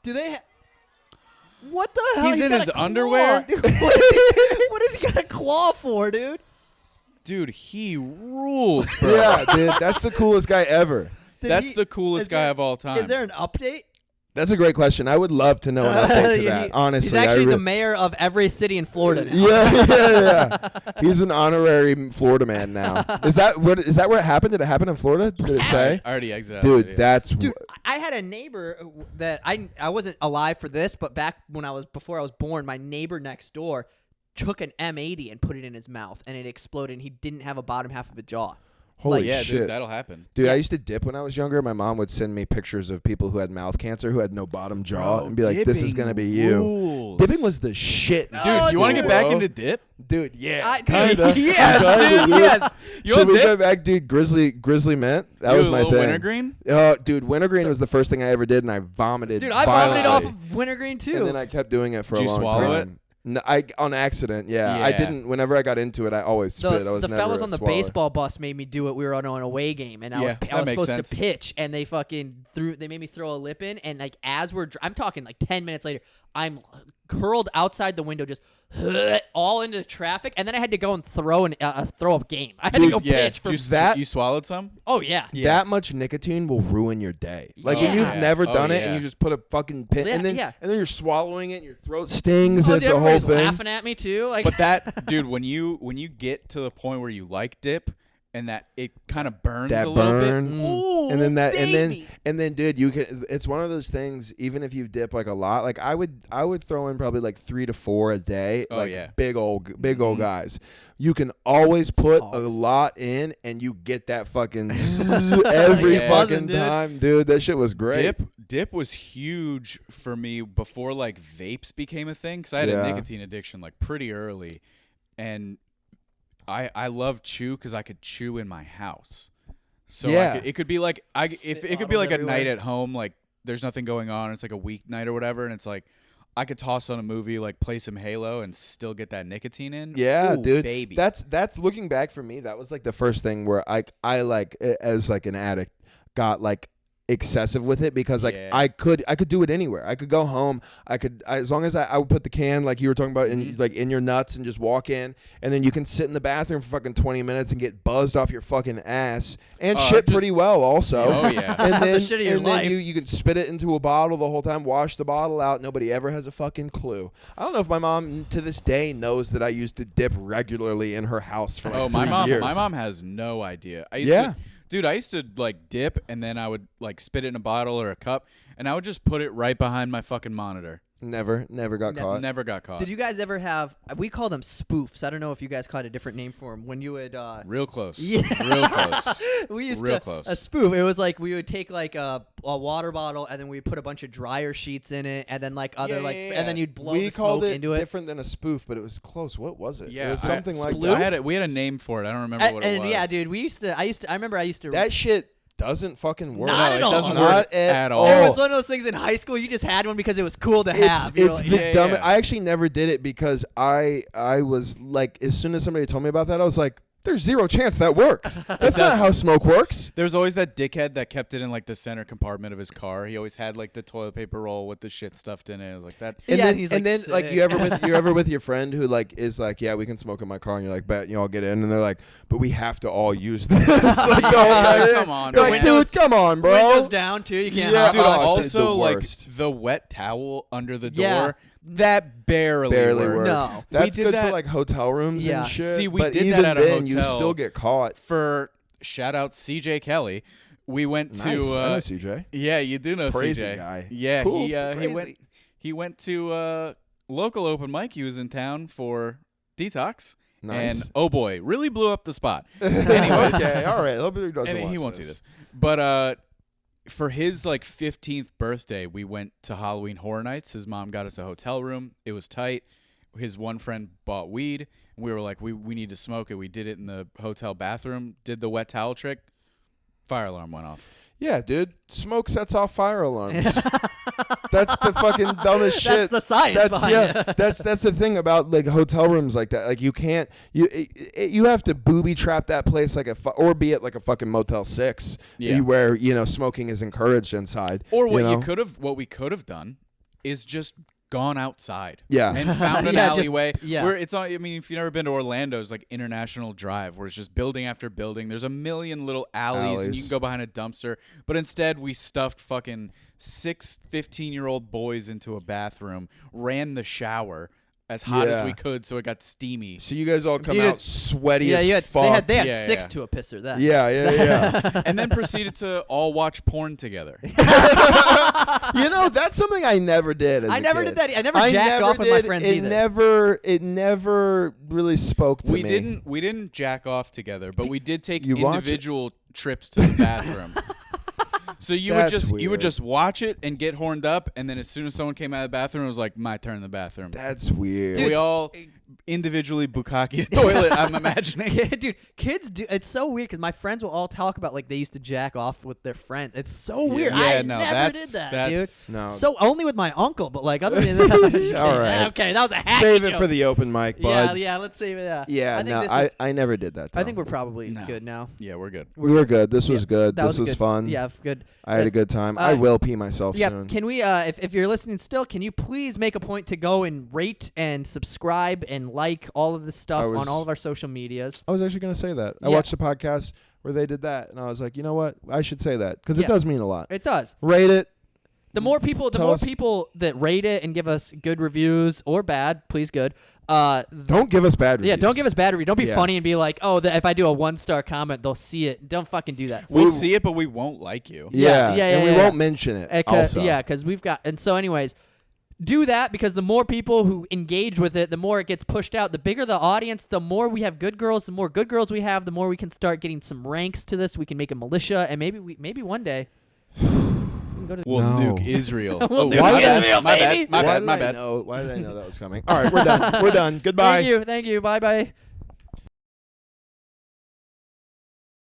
Speaker 3: Do they? What the hell?
Speaker 2: He's in
Speaker 3: got
Speaker 2: his
Speaker 3: a claw,
Speaker 2: underwear?
Speaker 3: dude. What has he got a claw for, dude?
Speaker 2: Dude, he rules, bro.
Speaker 1: Yeah, dude. That's the coolest guy ever.
Speaker 2: That's the coolest guy of all time.
Speaker 3: Is there an update?
Speaker 1: That's a great question. I would love to know an update to that. Honestly,
Speaker 3: he's actually
Speaker 1: I
Speaker 3: the mayor of every city in Florida now.
Speaker 1: Yeah. He's an honorary Florida man now. Is that where it happened? Did it happen in Florida? Did it say?
Speaker 2: I already exited.
Speaker 1: Dude,
Speaker 2: yeah.
Speaker 1: that's
Speaker 3: Dude, I had a neighbor that I wasn't alive for this, but back when before I was born, my neighbor next door took an M80 and put it in his mouth, and it exploded, and he didn't have a bottom half of a jaw.
Speaker 1: holy
Speaker 2: yeah,
Speaker 1: shit.
Speaker 2: dude, that'll happen.
Speaker 1: Dude,
Speaker 3: Yeah.
Speaker 1: I used to dip when I was younger. My mom would send me pictures of people who had mouth cancer who had no bottom jaw
Speaker 2: Bro,
Speaker 1: and be like, "This is
Speaker 2: dipping
Speaker 1: gonna be you."
Speaker 2: rules.
Speaker 1: Dipping was the shit.
Speaker 2: Dude, do you want to get back into dip?
Speaker 1: Dude, yeah,
Speaker 3: Dude,
Speaker 1: kinda.
Speaker 2: Yes,
Speaker 1: Kinda,
Speaker 2: dude, yes. You
Speaker 1: Should
Speaker 2: want
Speaker 1: we
Speaker 2: dip?
Speaker 1: go back, dude? Grizzly mint. That
Speaker 2: You
Speaker 1: was
Speaker 2: a
Speaker 1: my
Speaker 2: little
Speaker 1: thing.
Speaker 2: wintergreen?
Speaker 1: Dude, wintergreen was the first thing I ever did, and I vomited.
Speaker 3: Dude, I vomited off
Speaker 1: violently.
Speaker 3: of wintergreen too.
Speaker 1: And then I kept doing it for
Speaker 2: Did
Speaker 1: a
Speaker 2: you
Speaker 1: long
Speaker 2: swallow
Speaker 1: time. No, I on accident. Yeah, I
Speaker 2: Yeah.
Speaker 1: didn't. Whenever I got into it, I always spit. I was
Speaker 3: the
Speaker 1: never
Speaker 3: fellas
Speaker 1: a
Speaker 3: on the
Speaker 1: swaller.
Speaker 3: baseball bus made me do it. We were on an away game, and I
Speaker 2: Yeah,
Speaker 3: was
Speaker 2: that makes
Speaker 3: supposed
Speaker 2: sense.
Speaker 3: to pitch, and they fucking They made me throw a lip in, and like as I'm talking like 10 minutes later, I'm curled outside the window, just all into traffic, and then I had to go and throw a game. I had to go
Speaker 2: Yeah,
Speaker 3: pitch for
Speaker 2: you swallowed some?
Speaker 3: Oh yeah.
Speaker 1: That much nicotine will ruin your day. Like when
Speaker 3: Yeah.
Speaker 1: you've never
Speaker 2: Oh,
Speaker 1: done it
Speaker 2: yeah.
Speaker 1: and you just put a fucking pin,
Speaker 3: Yeah,
Speaker 1: and then
Speaker 3: yeah.
Speaker 1: you're swallowing it, and your throat stings.
Speaker 3: Oh,
Speaker 1: and
Speaker 3: dude,
Speaker 1: it's a whole
Speaker 3: everybody's
Speaker 1: thing.
Speaker 3: laughing at me too. Like,
Speaker 2: But that, dude, when you get to the point where you like dip and that it kind of burns
Speaker 1: That
Speaker 2: a little
Speaker 1: burn.
Speaker 2: bit. Ooh,
Speaker 1: And then
Speaker 3: baby.
Speaker 1: and then, dude, you can. It's one of those things. Even if you dip like a lot, like I would throw in probably like 3 to 4 a day.
Speaker 2: Oh,
Speaker 1: like
Speaker 2: yeah.
Speaker 1: big old guys. You can always put a
Speaker 3: Hogs.
Speaker 1: lot in, and you get that fucking zzz every
Speaker 2: Yeah.
Speaker 1: fucking
Speaker 3: Buzzing, dude.
Speaker 1: time, dude. That shit was great.
Speaker 2: Dip was huge for me before like vapes became a thing because I had
Speaker 1: Yeah.
Speaker 2: a nicotine addiction like pretty early, and I love chew because I could chew in my house. So
Speaker 1: Yeah.
Speaker 2: it could be like
Speaker 3: Spit
Speaker 2: it could be like a
Speaker 3: bottles
Speaker 2: night
Speaker 3: everywhere.
Speaker 2: at home, like there's nothing going on. It's like a weeknight or whatever, and it's like I could toss on a movie, like play some Halo, and still get that nicotine in.
Speaker 1: Yeah,
Speaker 2: Ooh,
Speaker 1: dude.
Speaker 2: baby.
Speaker 1: That's looking back for me. That was like the first thing where I like as like an addict got like excessive with it because like
Speaker 2: Yeah.
Speaker 1: I could do it anywhere. I could go home. As long as I would put the can like you were talking about in like in your nuts and just walk in, and then you can sit in the bathroom for fucking 20 minutes and get buzzed off your fucking ass and shit
Speaker 2: just-
Speaker 1: pretty well also.
Speaker 2: Oh, yeah.
Speaker 1: And then,
Speaker 3: The shit of your
Speaker 1: and then
Speaker 3: life.
Speaker 1: you can spit it into a bottle the whole time, wash the bottle out. Nobody ever has a fucking clue. I don't know if my mom to this day knows that I used to dip regularly in her house for like
Speaker 2: Oh,
Speaker 1: 3
Speaker 2: my
Speaker 1: years.
Speaker 2: mom has no idea. I used to like dip and then I would like spit it in a bottle or a cup and I would just put it right behind my fucking monitor.
Speaker 1: Never got caught.
Speaker 2: Never got caught.
Speaker 3: did you guys ever have? We call them spoofs. I don't know if you guys caught a different name for them. When you would,
Speaker 2: Real close.
Speaker 3: Yeah.
Speaker 2: Real close.
Speaker 3: we used
Speaker 2: Real
Speaker 3: to
Speaker 2: close.
Speaker 3: a spoof. It was like we would take like a water bottle and then we put a bunch of dryer sheets in it and then like other and then you'd blow
Speaker 1: we
Speaker 3: the
Speaker 1: called
Speaker 3: smoke
Speaker 1: it
Speaker 3: into it.
Speaker 1: different than a spoof, but it was close. What was it?
Speaker 2: Yeah,
Speaker 1: it was something like
Speaker 2: we
Speaker 1: that.
Speaker 2: had a name for it. I don't remember what it
Speaker 3: And
Speaker 2: was.
Speaker 3: yeah, dude, I remember I used to.
Speaker 1: That shit doesn't fucking work.
Speaker 3: Not
Speaker 2: no,
Speaker 3: at
Speaker 2: it
Speaker 3: all.
Speaker 2: doesn't
Speaker 1: Not
Speaker 2: work
Speaker 1: at
Speaker 2: at
Speaker 1: all.
Speaker 3: It was one of those things in high school. You just had one because it was cool to have. You know,
Speaker 1: It's
Speaker 3: like-
Speaker 1: the
Speaker 2: Yeah,
Speaker 1: dumbest.
Speaker 2: yeah.
Speaker 1: I actually never did it because I was like, as soon as somebody told me about that, I was like, there's zero chance that works. That's not how smoke works.
Speaker 2: There's always that dickhead that kept it in like the center compartment of his car. He always had like the toilet paper roll with the shit stuffed in it. It was like that.
Speaker 1: And
Speaker 3: Yeah,
Speaker 1: then,
Speaker 3: and he's
Speaker 1: and
Speaker 3: like,
Speaker 1: then like
Speaker 3: sick.
Speaker 1: you ever with your friend who like is like, yeah, we can smoke in my car, and you're like, bet you all get in, and they're like, but we have to all use this. Like, the whole time.
Speaker 2: Come on,
Speaker 1: You're
Speaker 2: man.
Speaker 1: like, dude, come on, bro.
Speaker 3: Windows down too. You can't.
Speaker 1: Yeah.
Speaker 3: have
Speaker 2: Dude,
Speaker 1: Oh,
Speaker 2: also
Speaker 1: the
Speaker 2: like
Speaker 1: worst.
Speaker 2: the wet towel under the door.
Speaker 3: Yeah.
Speaker 2: That barely
Speaker 1: works.
Speaker 3: No.
Speaker 1: That's
Speaker 2: We did
Speaker 1: good
Speaker 2: that-
Speaker 1: for like hotel rooms
Speaker 3: Yeah.
Speaker 1: and shit.
Speaker 2: See, we
Speaker 1: but
Speaker 2: did that
Speaker 1: even
Speaker 2: at a
Speaker 1: then, you
Speaker 2: hotel.
Speaker 1: still get caught.
Speaker 2: For shout out CJ Kelly. we went
Speaker 1: Nice.
Speaker 2: to.
Speaker 1: I know CJ.
Speaker 2: Yeah, you do know
Speaker 1: Crazy
Speaker 2: CJ.
Speaker 1: guy.
Speaker 2: Yeah,
Speaker 1: Cool.
Speaker 2: he went to local open mic. He was in town for detox.
Speaker 1: Nice.
Speaker 2: And oh boy, really blew up the spot. Anyways,
Speaker 1: Okay, all right. Hope he doesn't
Speaker 2: and
Speaker 1: watch
Speaker 2: he won't see this. But for his like 15th birthday, we went to Halloween Horror Nights. His mom got us a hotel room. It was tight. His one friend bought weed. And we were like, we need to smoke it. We did it in the hotel bathroom. Did the wet towel trick. Fire alarm went off.
Speaker 1: Yeah, dude. Smoke sets off fire alarms. That's the fucking dumbest shit.
Speaker 3: That's the science behind it.
Speaker 1: That's the thing about like hotel rooms like that. Like you can't you have to booby trap that place like or be it like a fucking Motel 6 where smoking is encouraged inside.
Speaker 2: Or what we could have done is just gone outside.
Speaker 1: Yeah.
Speaker 2: And found an alleyway.
Speaker 3: Yeah.
Speaker 2: Where it's on, I mean, if you've never been to Orlando, it's like International Drive, where it's just building after building. There's a million little alleys, and you can go behind a dumpster. But instead, we stuffed fucking 6 15-year-old boys into a bathroom, ran the shower as hot as we could so it got steamy.
Speaker 1: So you guys all come out sweaty as fuck.
Speaker 3: They had 6 to a pisser then.
Speaker 1: Yeah.
Speaker 2: And then proceeded to all watch porn together.
Speaker 1: That's something I never did as a
Speaker 3: never
Speaker 1: kid.
Speaker 3: did that. I never jacked off with my friends either.
Speaker 1: It never really spoke to me.
Speaker 2: We didn't jack off together, but we did take
Speaker 1: You watch
Speaker 2: individual trips to the bathroom. So you would just watch it and get horned up, and then as soon as someone came out of the bathroom, it was like my turn in the bathroom.
Speaker 1: That's weird.
Speaker 2: We all individually bukkake a toilet. I'm imagining.
Speaker 3: Dude, kids do. It's so weird because my friends will all talk about like they used to jack off with their friends. It's so weird. I never did that, dude.
Speaker 1: No.
Speaker 3: So only with my uncle, but like other than that,
Speaker 1: all right.
Speaker 3: Okay, that was a hacky
Speaker 1: Save it
Speaker 3: joke.
Speaker 1: for the open mic, bud.
Speaker 3: Yeah, let's save it.
Speaker 1: Yeah, I never did that. Tom.
Speaker 3: I think we're probably good now.
Speaker 2: Yeah, we're good.
Speaker 1: We were good. This was good.
Speaker 3: That
Speaker 1: This was
Speaker 3: good.
Speaker 1: fun.
Speaker 3: Yeah, good.
Speaker 1: I had a good time. I will pee myself soon.
Speaker 3: Can we, if you're listening still, can you please make a point to go and rate and subscribe and like all of this stuff on all of our social medias?
Speaker 1: I was actually going to say that. I watched a podcast where they did that, and I was like, you know what? I should say that because it does mean a lot.
Speaker 3: It does.
Speaker 1: Rate it.
Speaker 3: The more people that rate it and give us good reviews or bad, please good.
Speaker 1: Don't give us bad reviews.
Speaker 3: Yeah, don't give us bad reviews. Don't be funny and be like, oh, if I do a 1-star comment, they'll see it. Don't fucking do that.
Speaker 2: We'll see it, but we won't like you.
Speaker 1: And we won't mention it. Also.
Speaker 3: Yeah, because we've got. And so, anyways, do that because the more people who engage with it, the more it gets pushed out. The bigger the audience, the more we have good girls. The more good girls we have, the more we can start getting some ranks to this. We can make a militia, and maybe one day.
Speaker 2: We'll nuke Israel.
Speaker 3: My bad.
Speaker 1: Why did I know that was coming? All right, we're done. We're done. Goodbye.
Speaker 3: Thank you. Bye.